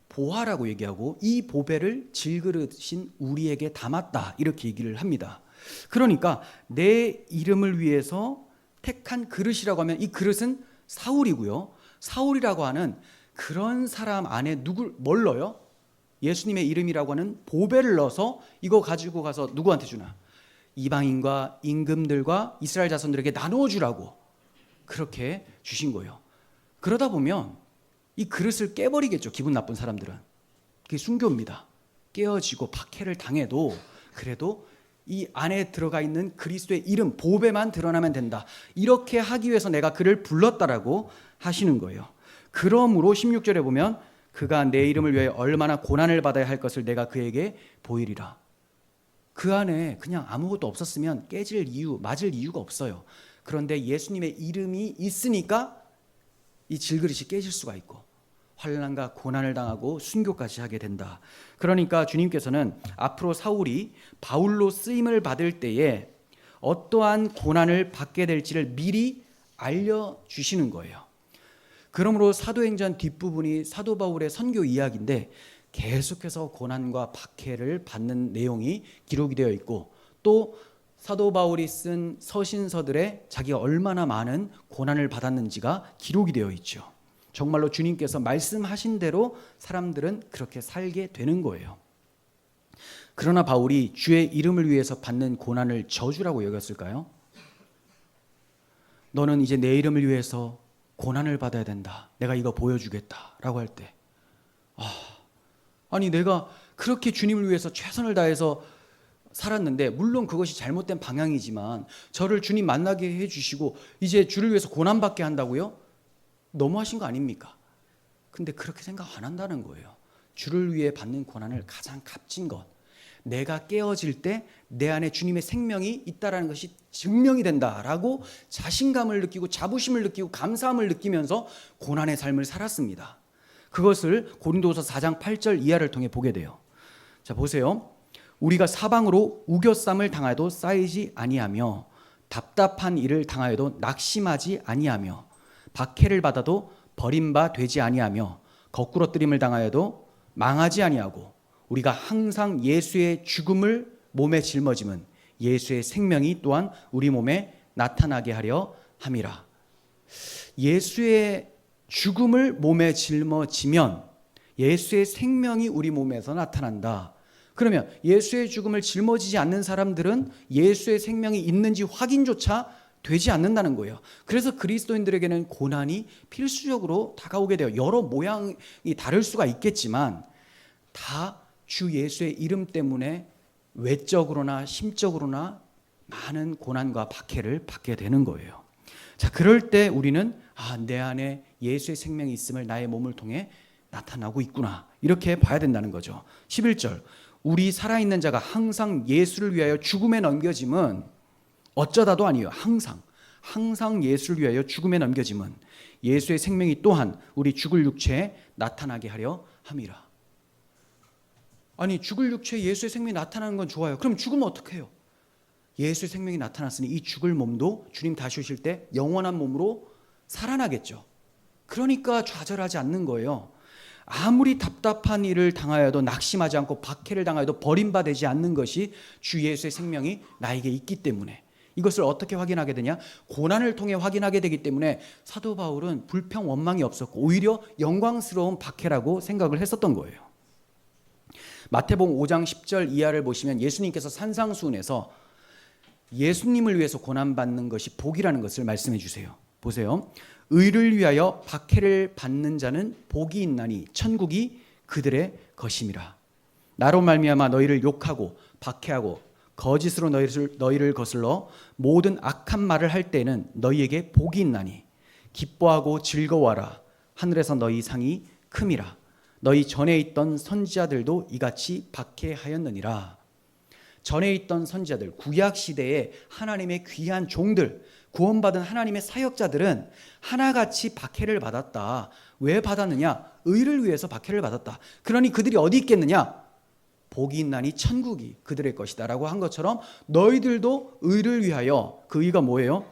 보화라고 얘기하고, 이 보배를 질그릇인 우리에게 담았다, 이렇게 얘기를 합니다. 그러니까 내 이름을 위해서 택한 그릇이라고 하면 이 그릇은 사울이고요. 사울이라고 하는 그런 사람 안에 뭘 넣어요? 예수님의 이름이라고 하는 보배를 넣어서 이거 가지고 가서 누구한테 주나? 이방인과 임금들과 이스라엘 자손들에게 나누어 주라고 그렇게 주신 거예요. 그러다 보면 이 그릇을 깨버리겠죠. 기분 나쁜 사람들은. 그게 순교입니다. 깨어지고 박해를 당해도 그래도 이 안에 들어가 있는 그리스도의 이름, 보배만 드러나면 된다. 이렇게 하기 위해서 내가 그를 불렀다라고 하시는 거예요. 그러므로 16절에 보면 그가 내 이름을 위해 얼마나 고난을 받아야 할 것을 내가 그에게 보이리라. 그 안에 그냥 아무것도 없었으면 깨질 이유, 맞을 이유가 없어요. 그런데 예수님의 이름이 있으니까 이 질그릇이 깨질 수가 있고 환난과 고난을 당하고 순교까지 하게 된다. 그러니까 주님께서는 앞으로 사울이 바울로 쓰임을 받을 때에 어떠한 고난을 받게 될지를 미리 알려주시는 거예요. 그러므로 사도행전 뒷부분이 사도 바울의 선교 이야기인데 계속해서 고난과 박해를 받는 내용이 기록이 되어 있고, 또 사도 바울이 쓴 서신서들에 자기가 얼마나 많은 고난을 받았는지가 기록이 되어 있죠. 정말로 주님께서 말씀하신 대로 사람들은 그렇게 살게 되는 거예요. 그러나 바울이 주의 이름을 위해서 받는 고난을 저주라고 여겼을까요? 너는 이제 내 이름을 위해서 고난을 받아야 된다, 내가 이거 보여주겠다라고 할 때, 아니 내가 그렇게 주님을 위해서 최선을 다해서 살았는데, 물론 그것이 잘못된 방향이지만 저를 주님 만나게 해주시고 이제 주를 위해서 고난받게 한다고요? 너무하신 거 아닙니까? 근데 그렇게 생각 안 한다는 거예요. 주를 위해 받는 고난을 가장 값진 것, 내가 깨어질 때 내 안에 주님의 생명이 있다는 것이 증명이 된다라고 자신감을 느끼고 자부심을 느끼고 감사함을 느끼면서 고난의 삶을 살았습니다. 그것을 고린도서 4장 8절 이하를 통해 보게 돼요. 자, 보세요. 우리가 사방으로 우겨쌈을 당하여도 쌓이지 아니하며 답답한 일을 당하여도 낙심하지 아니하며 박해를 받아도 버림바 되지 아니하며 거꾸러뜨림을 당하여도 망하지 아니하고 우리가 항상 예수의 죽음을 몸에 짊어짐은 예수의 생명이 또한 우리 몸에 나타나게 하려 함이라. 예수의 죽음을 몸에 짊어지면 예수의 생명이 우리 몸에서 나타난다. 그러면 예수의 죽음을 짊어지지 않는 사람들은 예수의 생명이 있는지 확인조차 되지 않는다는 거예요. 그래서 그리스도인들에게는 고난이 필수적으로 다가오게 돼요. 여러 모양이 다를 수가 있겠지만 다 주 예수의 이름 때문에 외적으로나 심적으로나 많은 고난과 박해를 받게 되는 거예요. 자, 그럴 때 우리는 내 안에 예수의 생명이 있음을 나의 몸을 통해 나타나고 있구나, 이렇게 봐야 된다는 거죠. 11절, 우리 살아있는 자가 항상 예수를 위하여 죽음에 넘겨짐은 어쩌다도 아니에요. 항상 예수를 위하여 죽음에 넘겨짐은 예수의 생명이 또한 우리 죽을 육체에 나타나게 하려 함이라. 아니, 죽을 육체에 예수의 생명이 나타나는 건 좋아요. 그럼 죽으면 어떻게 해요? 예수의 생명이 나타났으니 이 죽을 몸도 주님 다시 오실 때 영원한 몸으로 살아나겠죠. 그러니까 좌절하지 않는 거예요. 아무리 답답한 일을 당하여도 낙심하지 않고 박해를 당하여도 버림받지 않는 것이 주 예수의 생명이 나에게 있기 때문에, 이것을 어떻게 확인하게 되냐? 고난을 통해 확인하게 되기 때문에 사도 바울은 불평 원망이 없었고 오히려 영광스러운 박해라고 생각을 했었던 거예요. 마태복음 5장 10절 이하를 보시면 예수님께서 산상수훈에서 예수님을 위해서 고난받는 것이 복이라는 것을 말씀해 주세요. 보세요. 의를 위하여 박해를 받는 자는 복이 있나니 천국이 그들의 것임이라. 나로 말미암아 너희를 욕하고 박해하고 거짓으로 너희를 거슬러 모든 악한 말을 할 때에는 너희에게 복이 있나니 기뻐하고 즐거워하라. 하늘에서 너희 상이 큼이라. 너희 전에 있던 선지자들도 이같이 박해하였느니라. 전에 있던 선지자들, 구약 시대에 하나님의 귀한 종들, 구원받은 하나님의 사역자들은 하나같이 박해를 받았다. 왜 받았느냐? 의를 위해서 박해를 받았다. 그러니 그들이 어디 있겠느냐? 복이 있나니 천국이 그들의 것이다 라고 한 것처럼 너희들도 의를 위하여, 그 의가 뭐예요?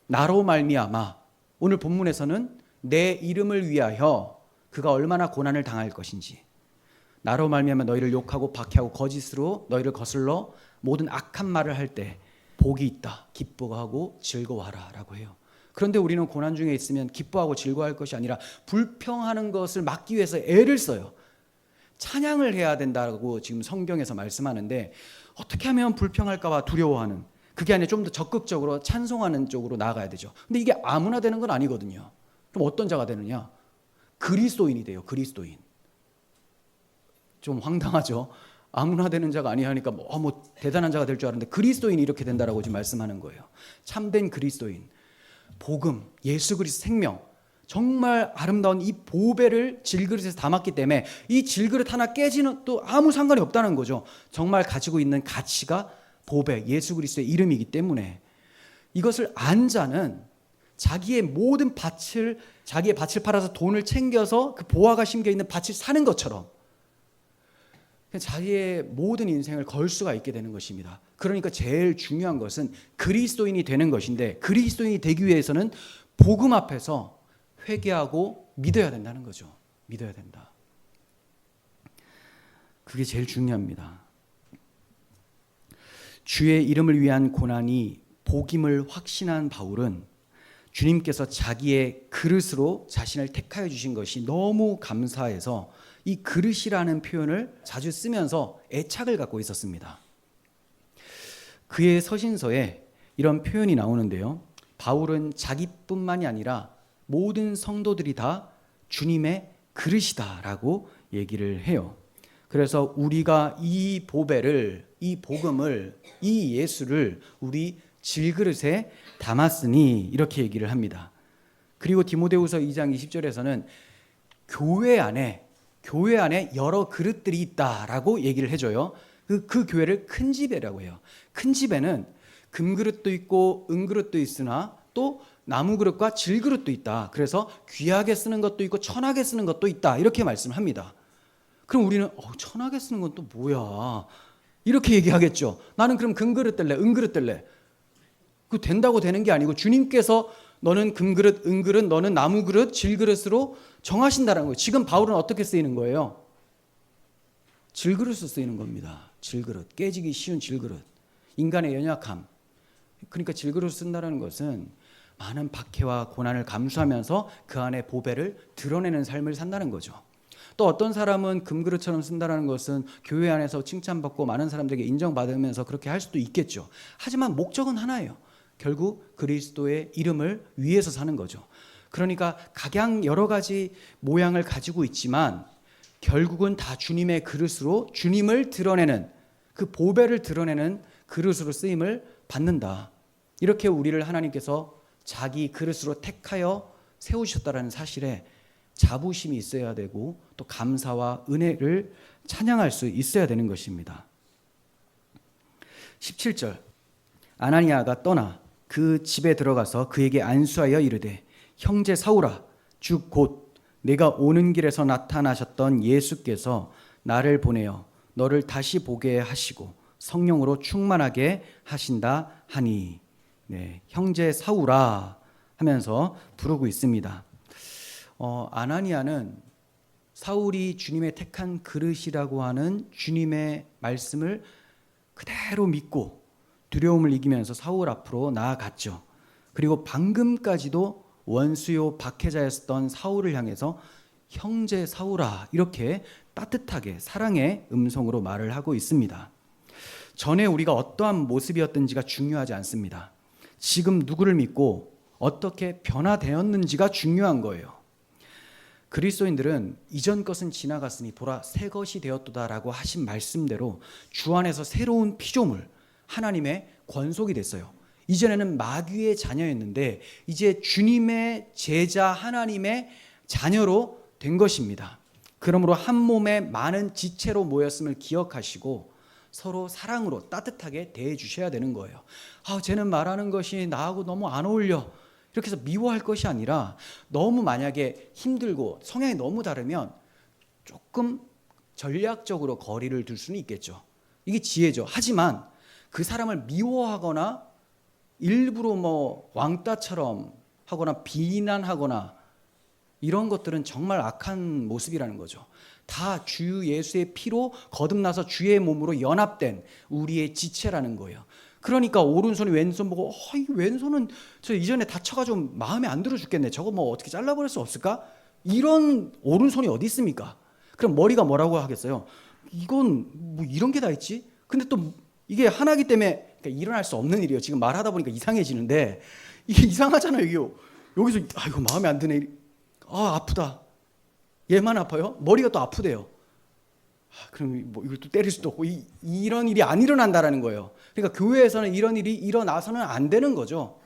나로 말미암아, 오늘 본문에서는 내 이름을 위하여 그가 얼마나 고난을 당할 것인지, 나로 말미암아 너희를 욕하고 박해하고 거짓으로 너희를 거슬러 모든 악한 말을 할 때 복이 있다, 기뻐하고 즐거워하라 라고 해요. 그런데 우리는 고난 중에 있으면 기뻐하고 즐거워할 것이 아니라 불평하는 것을 막기 위해서 애를 써요. 찬양을 해야 된다고 지금 성경에서 말씀하는데, 어떻게 하면 불평할까 봐 두려워하는, 그게 아니라 좀 더 적극적으로 찬송하는 쪽으로 나아가야 되죠. 근데 이게 아무나 되는 건 아니거든요. 그럼 어떤 자가 되느냐? 그리스도인이 돼요. 그리스도인. 좀 황당하죠. 아무나 되는 자가 아니하니까 뭐 대단한 자가 될 줄 알았는데 그리스도인이 이렇게 된다라고 지금 말씀하는 거예요. 참된 그리스도인, 복음, 예수 그리스도 생명, 정말 아름다운 이 보배를 질그릇에서 담았기 때문에 이 질그릇 하나 깨지는 또 아무 상관이 없다는 거죠. 정말 가지고 있는 가치가 보배, 예수 그리스도의 이름이기 때문에 이것을 안 자는 자기의 모든 밭을, 자기의 밭을 팔아서 돈을 챙겨서 그 보화가 심겨있는 밭을 사는 것처럼 자기의 모든 인생을 걸 수가 있게 되는 것입니다. 그러니까 제일 중요한 것은 그리스도인이 되는 것인데, 그리스도인이 되기 위해서는 복음 앞에서 회개하고 믿어야 된다는 거죠. 믿어야 된다. 그게 제일 중요합니다. 주의 이름을 위한 고난이 복임을 확신한 바울은 주님께서 자기의 그릇으로 자신을 택하여 주신 것이 너무 감사해서 이 그릇이라는 표현을 자주 쓰면서 애착을 갖고 있었습니다. 그의 서신서에 이런 표현이 나오는데요. 바울은 자기뿐만이 아니라 모든 성도들이 다 주님의 그릇이다라고 얘기를 해요. 그래서 우리가 이 보배를, 이 복음을, 이 예수를 우리 질그릇에 담았으니 이렇게 얘기를 합니다. 그리고 디모데후서 2장 20절에서는 교회 안에 여러 그릇들이 있다라고 얘기를 해줘요. 그 교회를 큰 지배라고 해요. 큰 지배는 금그릇도 있고 은그릇도 있으나 또 나무 그릇과 질그릇도 있다. 그래서 귀하게 쓰는 것도 있고 천하게 쓰는 것도 있다. 이렇게 말씀을 합니다. 그럼 우리는 천하게 쓰는 건 또 뭐야? 이렇게 얘기하겠죠. 나는 그럼 금그릇 뗄래, 은그릇 뗄래. 그 된다고 되는 게 아니고 주님께서 너는 금그릇, 은그릇, 너는 나무그릇, 질그릇으로 정하신다는 거예요. 지금 바울은 어떻게 쓰이는 거예요? 질그릇으로 쓰이는 겁니다. 질그릇, 깨지기 쉬운 질그릇, 인간의 연약함. 그러니까 질그릇을 쓴다는 것은 많은 박해와 고난을 감수하면서 그 안에 보배를 드러내는 삶을 산다는 거죠. 또 어떤 사람은 금그릇처럼 쓴다는 것은 교회 안에서 칭찬받고 많은 사람들에게 인정받으면서 그렇게 할 수도 있겠죠. 하지만 목적은 하나예요. 결국 그리스도의 이름을 위해서 사는 거죠. 그러니까 각양 여러 가지 모양을 가지고 있지만 결국은 다 주님의 그릇으로 주님을 드러내는, 그 보배를 드러내는 그릇으로 쓰임을 받는다. 이렇게 우리를 하나님께서 자기 그릇으로 택하여 세우셨다는 사실에 자부심이 있어야 되고 또 감사와 은혜를 찬양할 수 있어야 되는 것입니다. 17절, 아나니아가 떠나 그 집에 들어가서 그에게 안수하여 이르되, 형제 사울아, 주 곧 내가 오는 길에서 나타나셨던 예수께서 나를 보내어 너를 다시 보게 하시고 성령으로 충만하게 하신다 하니. 네, 형제 사울아 하면서 부르고 있습니다. 아나니아는 사울이 주님의 택한 그릇이라고 하는 주님의 말씀을 그대로 믿고 두려움을 이기면서 사울 앞으로 나아갔죠. 그리고 방금까지도 원수요 박해자였던 사울을 향해서 형제 사울아 이렇게 따뜻하게 사랑의 음성으로 말을 하고 있습니다. 전에 우리가 어떠한 모습이었든지가 중요하지 않습니다. 지금 누구를 믿고 어떻게 변화되었는지가 중요한 거예요. 그리스도인들은 이전 것은 지나갔으니 보라 새 것이 되었도다라고 하신 말씀대로 주 안에서 새로운 피조물, 하나님의 권속이 됐어요. 이전에는 마귀의 자녀였는데 이제 주님의 제자, 하나님의 자녀로 된 것입니다. 그러므로 한 몸에 많은 지체로 모였음을 기억하시고 서로 사랑으로 따뜻하게 대해 주셔야 되는 거예요. 쟤는 말하는 것이 나하고 너무 안 어울려, 이렇게 해서 미워할 것이 아니라, 너무 만약에 힘들고 성향이 너무 다르면 조금 전략적으로 거리를 둘 수는 있겠죠. 이게 지혜죠. 하지만 그 사람을 미워하거나 일부러 왕따처럼 하거나 비난하거나 이런 것들은 정말 악한 모습이라는 거죠. 다 주 예수의 피로 거듭나서 주의 몸으로 연합된 우리의 지체라는 거예요. 그러니까 오른손이 왼손 보고 이 왼손은 저 이전에 다쳐가지고 마음에 안 들어 죽겠네, 저거 어떻게 잘라버릴 수 없을까? 이런 오른손이 어디 있습니까? 그럼 머리가 뭐라고 하겠어요? 이건 이런 게 다 있지? 근데 또 이게 하나이기 때문에 그러니까 일어날 수 없는 일이에요. 지금 말하다 보니까 이상해지는데, 이게 이상하잖아요. 여기서 이거 마음에 안 드네, 아프다, 얘만 아파요? 머리가 또 아프대요. 그럼 이걸 또 때릴 수도 없고, 이런 일이 안 일어난다라는 거예요. 그러니까 교회에서는 이런 일이 일어나서는 안 되는 거죠.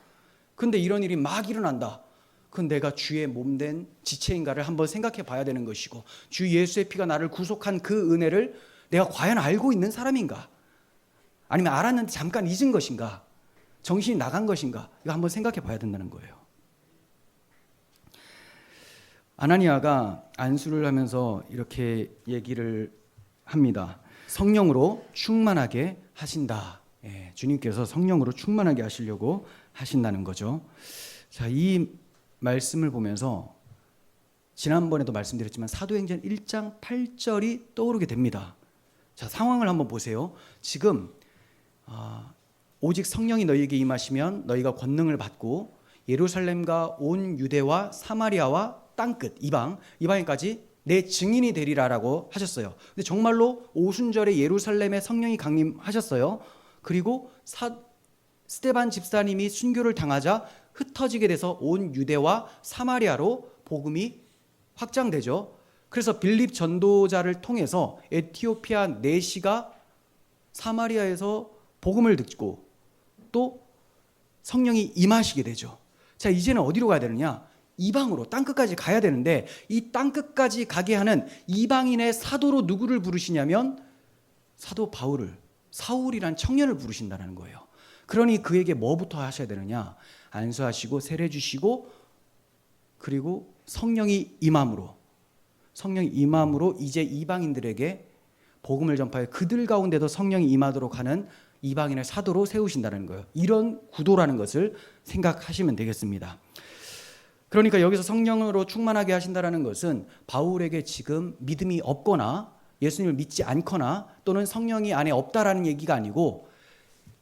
근데 이런 일이 막 일어난다. 그건 내가 주의 몸된 지체인가를 한번 생각해 봐야 되는 것이고, 주 예수의 피가 나를 구속한 그 은혜를 내가 과연 알고 있는 사람인가? 아니면 알았는데 잠깐 잊은 것인가? 정신이 나간 것인가? 이거 한번 생각해 봐야 된다는 거예요. 아나니아가 안수를 하면서 이렇게 얘기를 합니다. 성령으로 충만하게 하신다. 주님께서 성령으로 충만하게 하시려고 하신다는 거죠. 자, 이 말씀을 보면서 지난번에도 말씀드렸지만 사도행전 1장 8절이 떠오르게 됩니다. 자, 상황을 한번 보세요. 지금 오직 성령이 너희에게 임하시면 너희가 권능을 받고 예루살렘과 온 유대와 사마리아와 땅끝 이방인까지 내 증인이 되리라라고 하셨어요. 근데 정말로 오순절에 예루살렘에 성령이 강림하셨어요. 그리고 스데반 집사님이 순교를 당하자 흩어지게 돼서 온 유대와 사마리아로 복음이 확장되죠. 그래서 빌립 전도자를 통해서 에티오피아 내시가 사마리아에서 복음을 듣고 또 성령이 임하시게 되죠. 자, 이제는 어디로 가야 되느냐? 이방으로, 땅끝까지 가야 되는데, 이 땅끝까지 가게 하는 이방인의 사도로 누구를 부르시냐면 사도 바울을, 사울이란 청년을 부르신다는 거예요. 그러니 그에게 뭐부터 하셔야 되느냐? 안수하시고 세례 주시고, 그리고 성령이 임함으로 이제 이방인들에게 복음을 전파해 그들 가운데도 성령이 임하도록 하는 이방인을 사도로 세우신다는 거예요. 이런 구도라는 것을 생각하시면 되겠습니다. 그러니까 여기서 성령으로 충만하게 하신다는 것은 바울에게 지금 믿음이 없거나 예수님을 믿지 않거나 또는 성령이 안에 없다라는 얘기가 아니고,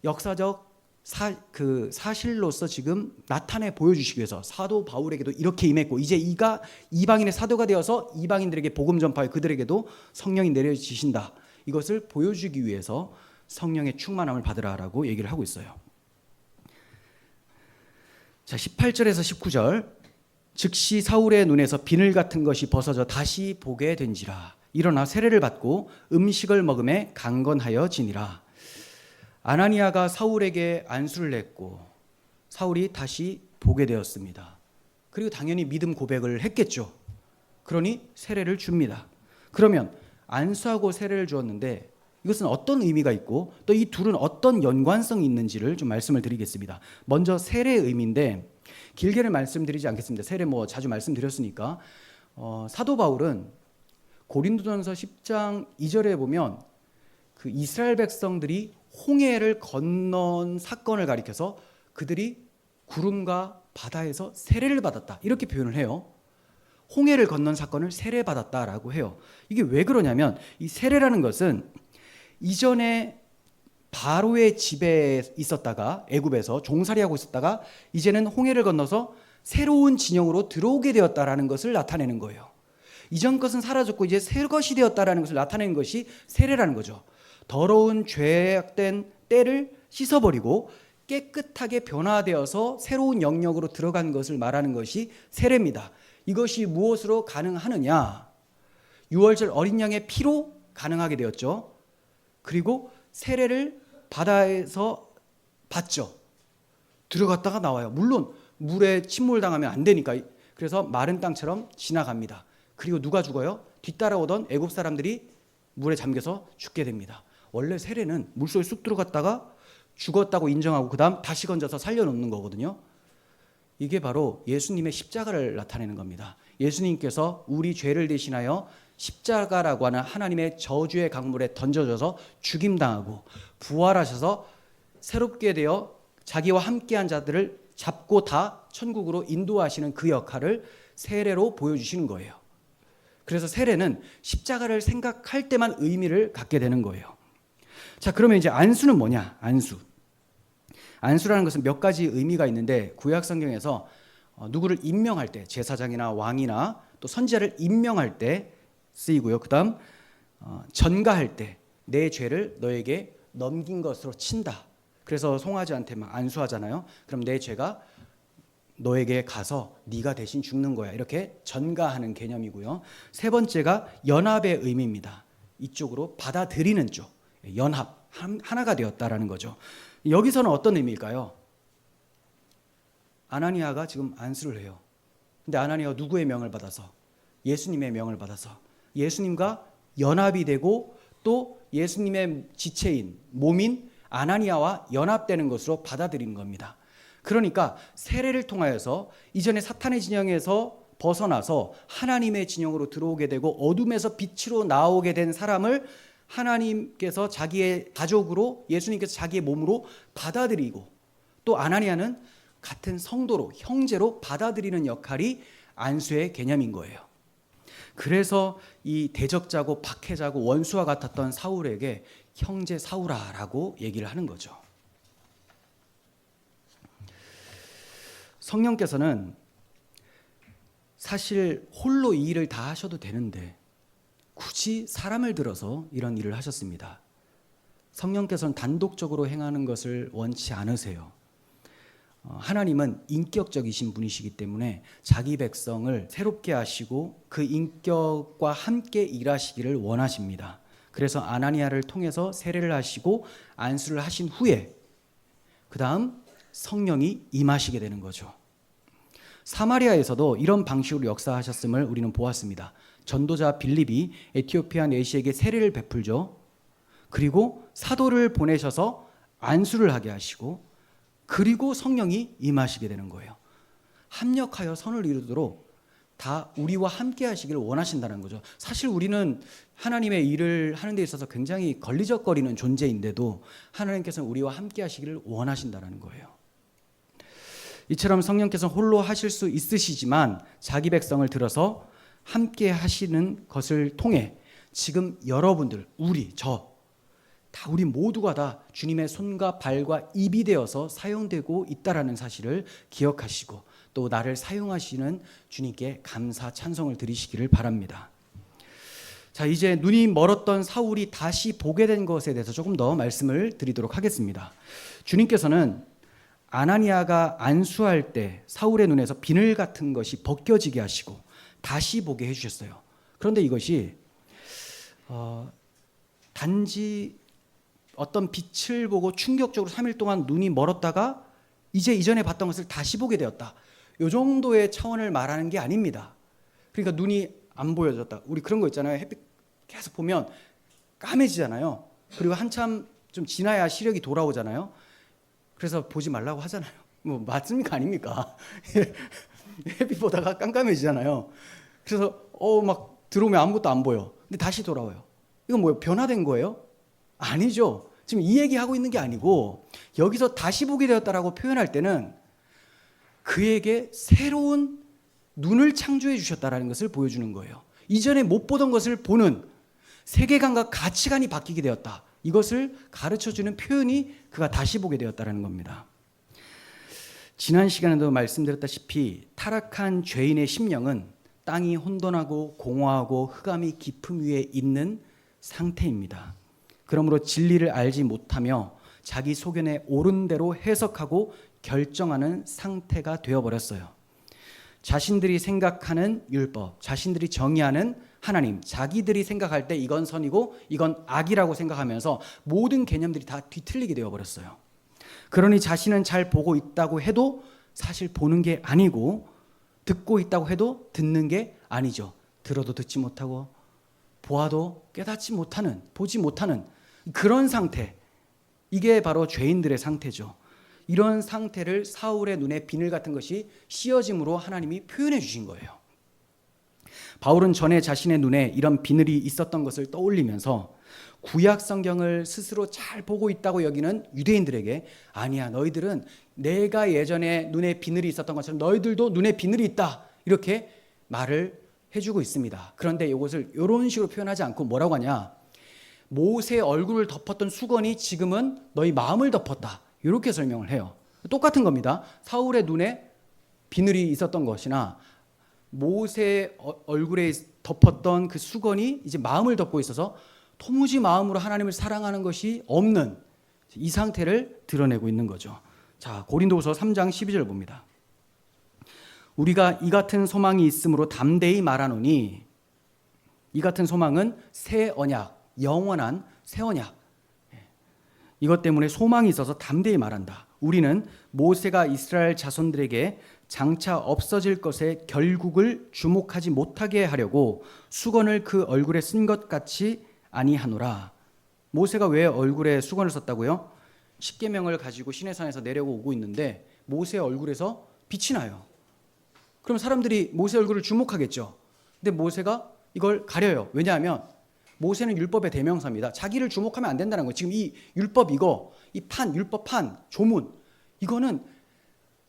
역사적 사실로서 지금 나타내 보여주시기 위해서 사도 바울에게도 이렇게 임했고, 이제 이가 이방인의 사도가 되어서 이방인들에게 복음 전파해 그들에게도 성령이 내려지신다, 이것을 보여주기 위해서 성령의 충만함을 받으라라고 얘기를 하고 있어요. 자, 18절에서 19절. 즉시 사울의 눈에서 비늘 같은 것이 벗어져 다시 보게 된지라. 일어나 세례를 받고 음식을 먹음에 강건하여지니라. 아나니아가 사울에게 안수를 냈고 사울이 다시 보게 되었습니다. 그리고 당연히 믿음 고백을 했겠죠. 그러니 세례를 줍니다. 그러면 안수하고 세례를 주었는데 이것은 어떤 의미가 있고 또 이 둘은 어떤 연관성이 있는지를 좀 말씀을 드리겠습니다. 먼저 세례의 의미인데 길게는 말씀드리지 않겠습니다. 세례 자주 말씀드렸으니까. 사도 바울은 고린도전서 10장 2절에 보면 그 이스라엘 백성들이 홍해를 건넌 사건을 가리켜서 그들이 구름과 바다에서 세례를 받았다, 이렇게 표현을 해요. 홍해를 건넌 사건을 세례받았다라고 해요. 이게 왜 그러냐면 이 세례라는 것은 이전에 바로의 집에 있었다가 애굽에서 종살이하고 있었다가 이제는 홍해를 건너서 새로운 진영으로 들어오게 되었다라는 것을 나타내는 거예요. 이전 것은 사라졌고 이제 새 것이 되었다라는 것을 나타내는 것이 세례라는 거죠. 더러운 죄악된 때를 씻어버리고 깨끗하게 변화되어서 새로운 영역으로 들어간 것을 말하는 것이 세례입니다. 이것이 무엇으로 가능하느냐? 유월절 어린 양의 피로 가능하게 되었죠. 그리고 세례를 바다에서 받죠. 들어갔다가 나와요. 물론 물에 침몰당하면 안 되니까. 그래서 마른 땅처럼 지나갑니다. 그리고 누가 죽어요? 뒤따라오던 애굽 사람들이 물에 잠겨서 죽게 됩니다. 원래 세례는 물속에 쑥 들어갔다가 죽었다고 인정하고 그 다음 다시 건져서 살려놓는 거거든요. 이게 바로 예수님의 십자가를 나타내는 겁니다. 예수님께서 우리 죄를 대신하여 십자가라고 하는 하나님의 저주의 강물에 던져져서 죽임당하고 부활하셔서 새롭게 되어 자기와 함께한 자들을 잡고 다 천국으로 인도하시는 그 역할을 세례로 보여주시는 거예요. 그래서 세례는 십자가를 생각할 때만 의미를 갖게 되는 거예요. 자, 그러면 이제 안수는 뭐냐? 안수라는 것은 몇 가지 의미가 있는데 구약 성경에서 누구를 임명할 때, 제사장이나 왕이나 또 선지자를 임명할 때 쓰이고요. 그다음 전가할 때 내 죄를 너에게 넘긴 것으로 친다. 그래서 송아지한테 막 안수하잖아요. 그럼 내 죄가 너에게 가서 네가 대신 죽는 거야. 이렇게 전가하는 개념이고요. 세 번째가 연합의 의미입니다. 이쪽으로 받아들이는 쪽, 연합, 하나가 되었다라는 거죠. 여기서는 어떤 의미일까요? 아나니아가 지금 안수를 해요. 근데 아나니아가 누구의 명을 받아서? 예수님의 명을 받아서 예수님과 연합이 되고 또 예수님의 지체인 몸인 아나니아와 연합되는 것으로 받아들이는 겁니다. 그러니까 세례를 통하여서 이전에 사탄의 진영에서 벗어나서 하나님의 진영으로 들어오게 되고 어둠에서 빛으로 나오게 된 사람을 하나님께서 자기의 가족으로, 예수님께서 자기의 몸으로 받아들이고 또 아나니아는 같은 성도로, 형제로 받아들이는 역할이 안수의 개념인 거예요. 그래서 이 대적자고 박해자고 원수와 같았던 사울에게 형제 사울아라고 얘기를 하는 거죠. 성령께서는 사실 홀로 이 일을 다 하셔도 되는데 굳이 사람을 들어서 이런 일을 하셨습니다. 성령께서는 단독적으로 행하는 것을 원치 않으세요. 하나님은 인격적이신 분이시기 때문에 자기 백성을 새롭게 하시고 그 인격과 함께 일하시기를 원하십니다. 그래서 아나니아를 통해서 세례를 하시고 안수를 하신 후에 그 다음 성령이 임하시게 되는 거죠. 사마리아에서도 이런 방식으로 역사하셨음을 우리는 보았습니다. 전도자 빌립이 에티오피아 내시에게 세례를 베풀죠. 그리고 사도를 보내셔서 안수를 하게 하시고 그리고 성령이 임하시게 되는 거예요. 합력하여 선을 이루도록 다 우리와 함께 하시기를 원하신다는 거죠. 사실 우리는 하나님의 일을 하는 데 있어서 굉장히 걸리적거리는 존재인데도 하나님께서는 우리와 함께 하시기를 원하신다는 거예요. 이처럼 성령께서는 홀로 하실 수 있으시지만 자기 백성을 들어서 함께 하시는 것을 통해 지금 여러분들, 우리 모두가 다 주님의 손과 발과 입이 되어서 사용되고 있다라는 사실을 기억하시고 또 나를 사용하시는 주님께 감사 찬송을 드리시기를 바랍니다. 자, 이제 눈이 멀었던 사울이 다시 보게 된 것에 대해서 조금 더 말씀을 드리도록 하겠습니다. 주님께서는 아나니아가 안수할 때 사울의 눈에서 비늘 같은 것이 벗겨지게 하시고 다시 보게 해주셨어요. 그런데 이것이 단지 어떤 빛을 보고 충격적으로 3일 동안 눈이 멀었다가 이제 이전에 봤던 것을 다시 보게 되었다. 이 정도의 차원을 말하는 게 아닙니다. 그러니까 눈이 안 보여졌다. 우리 그런 거 있잖아요. 햇빛 계속 보면 까매지잖아요. 그리고 한참 좀 지나야 시력이 돌아오잖아요. 그래서 보지 말라고 하잖아요. 뭐 맞습니까? 아닙니까? 햇빛 보다가 깜깜해지잖아요. 그래서 막 들어오면 아무것도 안 보여. 근데 다시 돌아와요. 이건 뭐예요? 변화된 거예요? 아니죠. 지금 이 얘기하고 있는 게 아니고 여기서 다시 보게 되었다라고 표현할 때는 그에게 새로운 눈을 창조해 주셨다라는 것을 보여주는 거예요. 이전에 못 보던 것을 보는 세계관과 가치관이 바뀌게 되었다. 이것을 가르쳐주는 표현이 그가 다시 보게 되었다는 겁니다. 지난 시간에도 말씀드렸다시피 타락한 죄인의 심령은 땅이 혼돈하고 공허하고 흑암이 깊음 위에 있는 상태입니다. 그러므로 진리를 알지 못하며 자기 소견에 옳은 대로 해석하고 결정하는 상태가 되어버렸어요. 자신들이 생각하는 율법, 자신들이 정의하는 하나님, 자기들이 생각할 때 이건 선이고 이건 악이라고 생각하면서 모든 개념들이 다 뒤틀리게 되어버렸어요. 그러니 자신은 잘 보고 있다고 해도 사실 보는 게 아니고 듣고 있다고 해도 듣는 게 아니죠. 들어도 듣지 못하고 보아도 깨닫지 못하는, 보지 못하는 그런 상태, 이게 바로 죄인들의 상태죠. 이런 상태를 사울의 눈에 비늘 같은 것이 씌어짐으로 하나님이 표현해 주신 거예요. 바울은 전에 자신의 눈에 이런 비늘이 있었던 것을 떠올리면서 구약 성경을 스스로 잘 보고 있다고 여기는 유대인들에게, 아니야, 너희들은 내가 예전에 눈에 비늘이 있었던 것처럼 너희들도 눈에 비늘이 있다, 이렇게 말을 해주고 있습니다. 그런데 이것을 이런 식으로 표현하지 않고 뭐라고 하냐, 모세의 얼굴을 덮었던 수건이 지금은 너희 마음을 덮었다, 이렇게 설명을 해요. 똑같은 겁니다. 사울의 눈에 비늘이 있었던 것이나 모세의 얼굴에 덮었던 그 수건이 이제 마음을 덮고 있어서 도무지 마음으로 하나님을 사랑하는 것이 없는 이 상태를 드러내고 있는 거죠. 자, 고린도후서 3장 12절 봅니다. 우리가 이 같은 소망이 있으므로 담대히 말하노니, 이 같은 소망은 새 언약, 영원한 새 언약, 이것 때문에 소망이 있어서 담대히 말한다. 우리는 모세가 이스라엘 자손들에게 장차 없어질 것의 결국을 주목하지 못하게 하려고 수건을 그 얼굴에 쓴 것 같이 아니하노라. 모세가 왜 얼굴에 수건을 썼다고요? 십계명을 가지고 시내산에서 내려오고 있는데 모세의 얼굴에서 빛이 나요. 그럼 사람들이 모세 얼굴을 주목하겠죠. 근데 모세가 이걸 가려요. 왜냐하면 모세는 율법의 대명사입니다. 자기를 주목하면 안 된다는 거예요. 지금 이 율법, 이 판, 율법 판, 조문, 이거는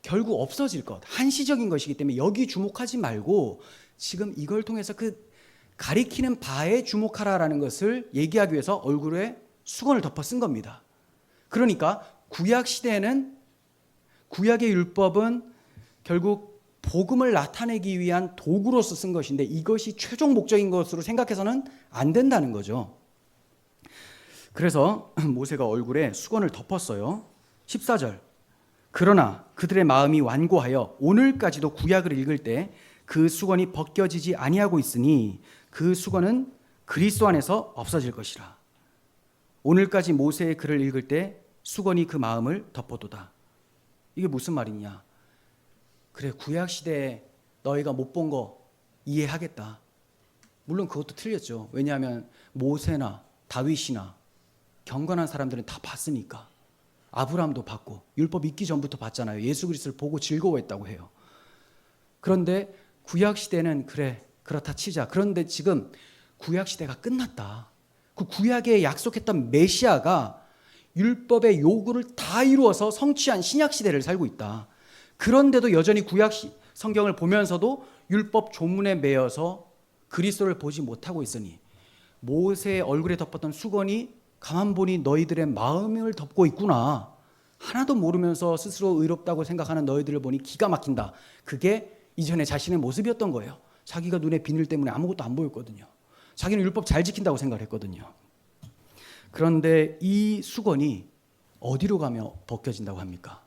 결국 없어질 것, 한시적인 것이기 때문에 여기 주목하지 말고 지금 이걸 통해서 그 가리키는 바에 주목하라라는 것을 얘기하기 위해서 얼굴에 수건을 덮어 쓴 겁니다. 그러니까 구약 시대에는, 구약의 율법은 결국 복음을 나타내기 위한 도구로서 쓴 것인데 이것이 최종 목적인 것으로 생각해서는 안 된다는 거죠. 그래서 모세가 얼굴에 수건을 덮었어요. 14절. 그러나 그들의 마음이 완고하여 오늘까지도 구약을 읽을 때 그 수건이 벗겨지지 아니하고 있으니 그 수건은 그리스도 안에서 없어질 것이라. 오늘까지 모세의 글을 읽을 때 수건이 그 마음을 덮어도다. 이게 무슨 말이냐? 그래, 구약 시대에 너희가 못 본 거 이해하겠다. 물론 그것도 틀렸죠. 왜냐하면 모세나 다윗이나 경건한 사람들은 다 봤으니까. 아브라함도 봤고 율법 있기 전부터 봤잖아요. 예수 그리스도를 보고 즐거워했다고 해요. 그런데 구약 시대는 그래, 그렇다 치자. 그런데 지금 구약 시대가 끝났다. 그 구약에 약속했던 메시아가 율법의 요구를 다 이루어서 성취한 신약 시대를 살고 있다. 그런데도 여전히 구약 성경을 보면서도 율법 조문에 매여서 그리스도를 보지 못하고 있으니 모세의 얼굴에 덮었던 수건이 가만 보니 너희들의 마음을 덮고 있구나. 하나도 모르면서 스스로 의롭다고 생각하는 너희들을 보니 기가 막힌다. 그게 이전에 자신의 모습이었던 거예요. 자기가 눈에 비늘 때문에 아무것도 안 보였거든요. 자기는 율법 잘 지킨다고 생각을 했거든요. 그런데 이 수건이 어디로 가며 벗겨진다고 합니까?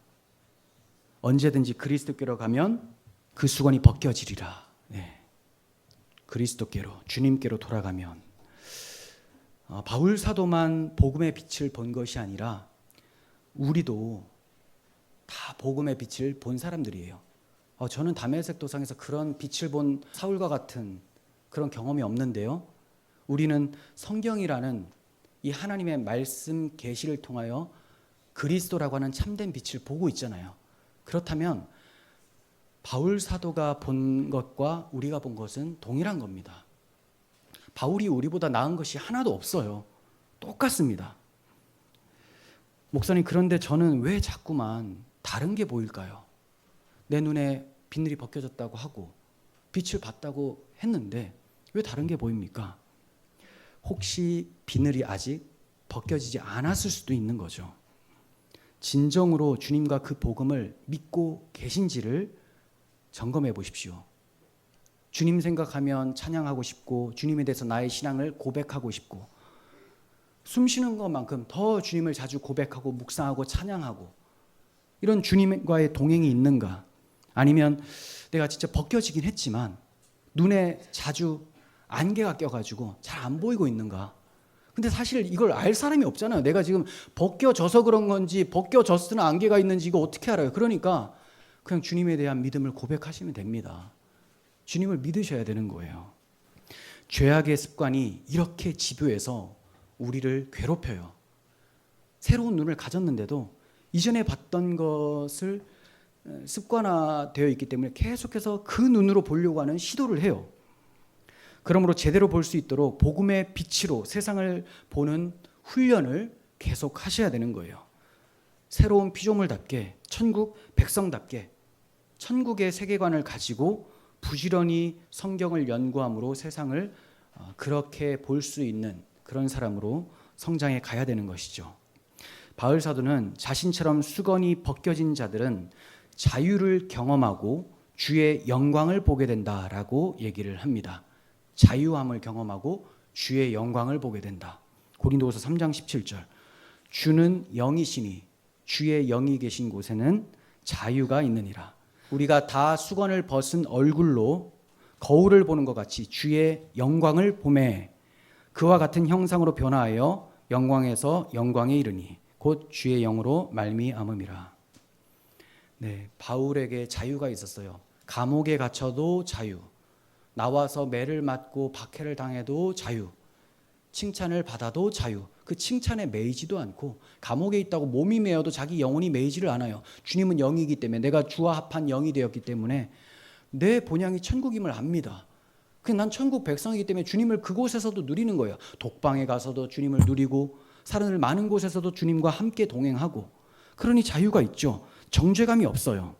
언제든지 그리스도께로 가면 그 수건이 벗겨지리라. 네. 그리스도께로, 주님께로 돌아가면. 바울 사도만 복음의 빛을 본 것이 아니라 우리도 다 복음의 빛을 본 사람들이에요. 저는 다메섹 도상에서 그런 빛을 본 사울과 같은 그런 경험이 없는데요. 우리는 성경이라는 이 하나님의 말씀 계시를 통하여 그리스도라고 하는 참된 빛을 보고 있잖아요. 그렇다면 바울 사도가 본 것과 우리가 본 것은 동일한 겁니다. 바울이 우리보다 나은 것이 하나도 없어요. 똑같습니다. 목사님, 그런데 저는 왜 자꾸만 다른 게 보일까요? 내 눈에 비늘이 벗겨졌다고 하고 빛을 봤다고 했는데 왜 다른 게 보입니까? 혹시 비늘이 아직 벗겨지지 않았을 수도 있는 거죠. 진정으로 주님과 그 복음을 믿고 계신지를 점검해 보십시오. 주님 생각하면 찬양하고 싶고 주님에 대해서 나의 신앙을 고백하고 싶고 숨 쉬는 것만큼 더 주님을 자주 고백하고 묵상하고 찬양하고 이런 주님과의 동행이 있는가? 아니면 내가 진짜 벗겨지긴 했지만 눈에 자주 안개가 껴가지고 잘 안 보이고 있는가? 근데 사실 이걸 알 사람이 없잖아요. 내가 지금 벗겨져서 그런 건지 벗겨졌으나 안개가 있는지 이거 어떻게 알아요? 그러니까 그냥 주님에 대한 믿음을 고백하시면 됩니다. 주님을 믿으셔야 되는 거예요. 죄악의 습관이 이렇게 집요해서 우리를 괴롭혀요. 새로운 눈을 가졌는데도 이전에 봤던 것을 습관화되어 있기 때문에 계속해서 그 눈으로 보려고 하는 시도를 해요. 그러므로 제대로 볼 수 있도록 복음의 빛으로 세상을 보는 훈련을 계속 하셔야 되는 거예요. 새로운 피조물답게, 천국 백성답게 천국의 세계관을 가지고 부지런히 성경을 연구함으로 세상을 그렇게 볼 수 있는 그런 사람으로 성장해 가야 되는 것이죠. 바울 사도는 자신처럼 수건이 벗겨진 자들은 자유를 경험하고 주의 영광을 보게 된다라고 얘기를 합니다. 자유함을 경험하고 주의 영광을 보게 된다. 고린도후서 3장 17절. 주는 영이시니 주의 영이 계신 곳에는 자유가 있느니라. 우리가 다 수건을 벗은 얼굴로 거울을 보는 것 같이 주의 영광을 보매 그와 같은 형상으로 변화하여 영광에서 영광에 이르니 곧 주의 영으로 말미암음이라. 네, 바울에게 자유가 있었어요. 감옥에 갇혀도 자유, 나와서 매를 맞고 박해를 당해도 자유, 칭찬을 받아도 자유. 그 칭찬에 매이지도 않고 감옥에 있다고 몸이 매여도 자기 영혼이 매이지를 않아요. 주님은 영이기 때문에, 내가 주와 합한 영이 되었기 때문에 내 본향이 천국임을 압니다. 난 천국 백성이기 때문에 주님을 그곳에서도 누리는 거예요. 독방에 가서도 주님을 누리고 사는 많은 곳에서도 주님과 함께 동행하고, 그러니 자유가 있죠. 정죄감이 없어요.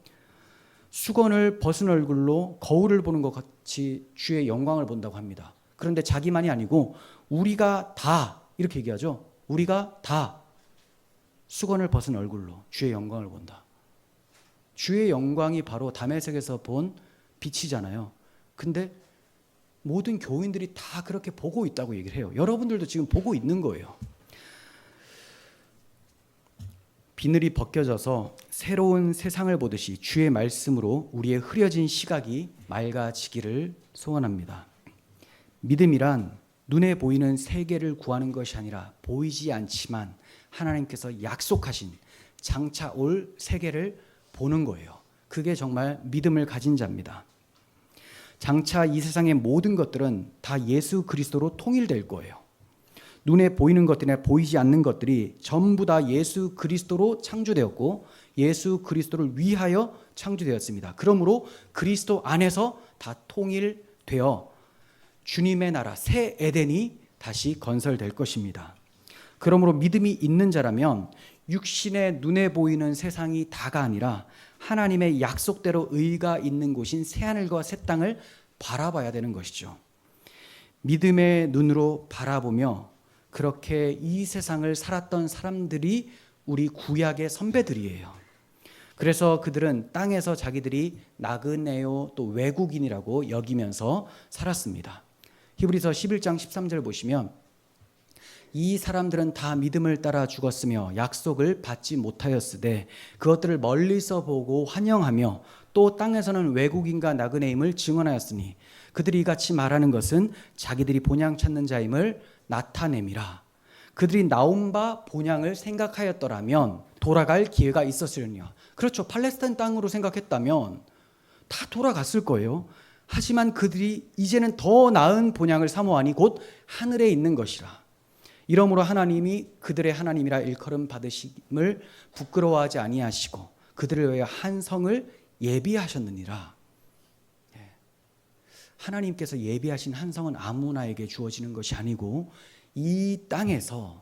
수건을 벗은 얼굴로 거울을 보는 것 같이 주의 영광을 본다고 합니다. 그런데 자기만이 아니고 우리가 다 이렇게 얘기하죠. 우리가 다 수건을 벗은 얼굴로 주의 영광을 본다. 주의 영광이 바로 다메섹에서 본 빛이잖아요. 근데 모든 교인들이 다 그렇게 보고 있다고 얘기를 해요. 여러분들도 지금 보고 있는 거예요. 비늘이 벗겨져서 새로운 세상을 보듯이 주의 말씀으로 우리의 흐려진 시각이 맑아지기를 소원합니다. 믿음이란 눈에 보이는 세계를 구하는 것이 아니라 보이지 않지만 하나님께서 약속하신 장차 올 세계를 보는 거예요. 그게 정말 믿음을 가진 자입니다. 장차 이 세상의 모든 것들은 다 예수 그리스도로 통일될 거예요. 눈에 보이는 것들이나 보이지 않는 것들이 전부 다 예수 그리스도로 창조되었고 예수 그리스도를 위하여 창조되었습니다. 그러므로 그리스도 안에서 다 통일되어 주님의 나라 새 에덴이 다시 건설될 것입니다. 그러므로 믿음이 있는 자라면 육신의 눈에 보이는 세상이 다가 아니라 하나님의 약속대로 의가 있는 곳인 새하늘과 새 땅을 바라봐야 되는 것이죠. 믿음의 눈으로 바라보며 그렇게 이 세상을 살았던 사람들이 우리 구약의 선배들이에요. 그래서 그들은 땅에서 자기들이 나그네요 또 외국인이라고 여기면서 살았습니다. 히브리서 11장 13절 보시면 이 사람들은 다 믿음을 따라 죽었으며 약속을 받지 못하였으되 그것들을 멀리서 보고 환영하며 또 땅에서는 외국인과 나그네임을 증언하였으니 그들이 이같이 말하는 것은 자기들이 본향 찾는 자임을 나타냄이라. 그들이 나온 바 본향을 생각하였더라면 돌아갈 기회가 있었으려니와. 그렇죠. 팔레스타인 땅으로 생각했다면 다 돌아갔을 거예요. 하지만 그들이 이제는 더 나은 본향을 사모하니 곧 하늘에 있는 것이라. 이러므로 하나님이 그들의 하나님이라 일컬음 받으심을 부끄러워하지 아니하시고 그들을 위하여 한 성을 예비하셨느니라. 하나님께서 예비하신 한 성은 아무나에게 주어지는 것이 아니고 이 땅에서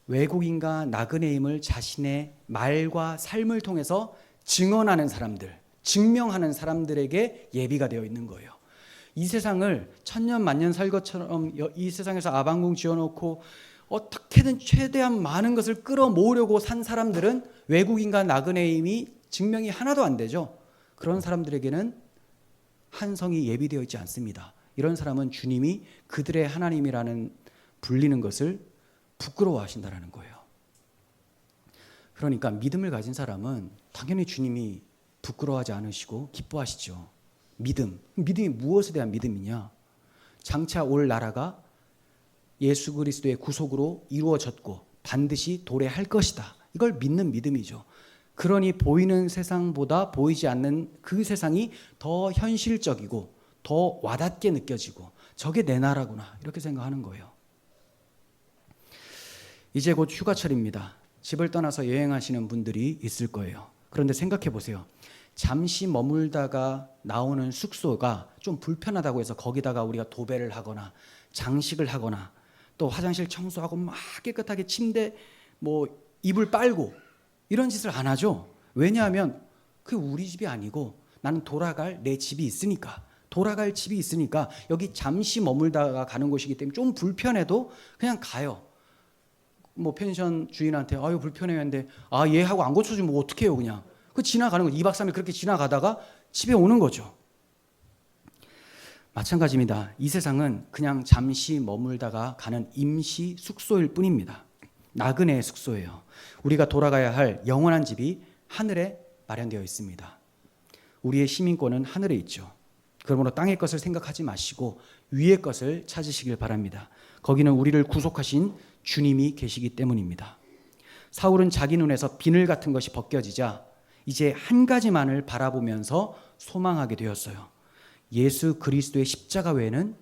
외국인과 나그네임을 자신의 말과 삶을 통해서 증언하는 사람들, 증명하는 사람들에게 예비가 되어 있는 거예요. 이 세상을 천년 만년 살 것처럼 이 세상에서 아방궁 지어놓고 어떻게든 최대한 많은 것을 끌어모으려고 산 사람들은 외국인과 나그네임이 증명이 하나도 안 되죠. 그런 사람들에게는 한 성이 예비되어 있지 않습니다. 이런 사람은 주님이 그들의 하나님이라는 불리는 것을 부끄러워하신다라는 거예요. 그러니까 믿음을 가진 사람은 당연히 주님이 부끄러워하지 않으시고 기뻐하시죠. 믿음이 무엇에 대한 믿음이냐? 장차 올 나라가 예수 그리스도의 구속으로 이루어졌고 반드시 도래할 것이다. 이걸 믿는 믿음이죠. 그러니 보이는 세상보다 보이지 않는 그 세상이 더 현실적이고 더 와닿게 느껴지고 저게 내 나라구나 이렇게 생각하는 거예요. 이제 곧 휴가철입니다. 집을 떠나서 여행하시는 분들이 있을 거예요. 그런데 생각해 보세요. 잠시 머물다가 나오는 숙소가 좀 불편하다고 해서 거기다가 우리가 도배를 하거나 장식을 하거나 또 화장실 청소하고 막 깨끗하게 침대 뭐 이불 빨고 이런 짓을 안 하죠. 왜냐하면 그게 우리 집이 아니고 나는 돌아갈 내 집이 있으니까, 돌아갈 집이 있으니까 여기 잠시 머물다가 가는 곳이기 때문에 좀 불편해도 그냥 가요. 뭐 펜션 주인한테 아유 불편해요 했는데 아 예 하고 안 고쳐주면 뭐 어떡해요. 그냥 그 지나가는 거 2박 3일 그렇게 지나가다가 집에 오는 거죠. 마찬가지입니다. 이 세상은 그냥 잠시 머물다가 가는 임시 숙소일 뿐입니다. 나그네의 숙소예요. 우리가 돌아가야 할 영원한 집이 하늘에 마련되어 있습니다. 우리의 시민권은 하늘에 있죠. 그러므로 땅의 것을 생각하지 마시고 위의 것을 찾으시길 바랍니다. 거기는 우리를 구속하신 주님이 계시기 때문입니다. 사울은 자기 눈에서 비늘 같은 것이 벗겨지자 이제 한 가지만을 바라보면서 소망하게 되었어요. 예수 그리스도의 십자가 외에는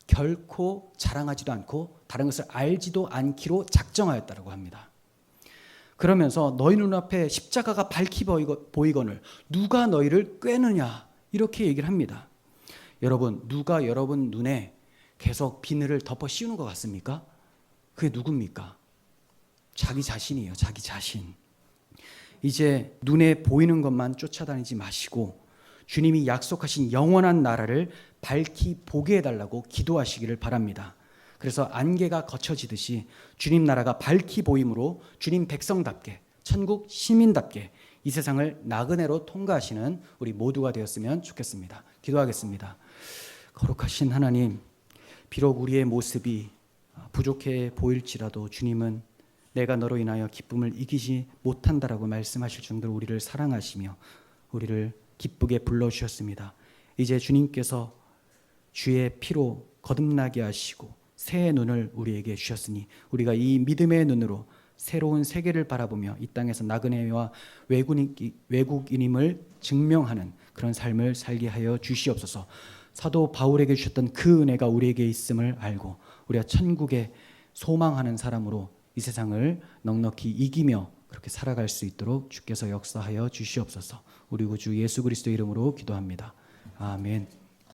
결코 자랑하지도 않고 다른 것을 알지도 않기로 작정하였다고 합니다. 그러면서 너희 눈앞에 십자가가 밝히 보이거늘 누가 너희를 꾀느냐 이렇게 얘기를 합니다. 여러분, 누가 여러분 눈에 계속 비늘을 덮어 씌우는 것 같습니까? 그게 누굽니까? 자기 자신이에요. 자기 자신. 이제 눈에 보이는 것만 쫓아다니지 마시고 주님이 약속하신 영원한 나라를 밝히 보게 해달라고 기도하시기를 바랍니다. 그래서 안개가 걷혀지듯이 주님 나라가 밝히 보임으로 주님 백성답게 천국 시민답게 이 세상을 나그네로 통과하시는 우리 모두가 되었으면 좋겠습니다. 기도하겠습니다. 거룩하신 하나님, 비록 우리의 모습이 부족해 보일지라도 주님은 내가 너로 인하여 기쁨을 이기지 못한다라고 말씀하실 정도로 우리를 사랑하시며 우리를 기쁘게 불러주셨습니다. 이제 주님께서 주의 피로 거듭나게 하시고 새의 눈을 우리에게 주셨으니 우리가 이 믿음의 눈으로 새로운 세계를 바라보며 이 땅에서 나그네와 외국인임을 증명하는 그런 삶을 살게 하여 주시옵소서. 사도 바울에게 주셨던 그 은혜가 우리에게 있음을 알고 우리가 천국에 소망하는 사람으로 이 세상을 넉넉히 이기며 그렇게 살아갈 수 있도록 주께서 역사하여 주시옵소서. 우리 구주 예수 그리스도 이름으로 기도합니다. 아멘.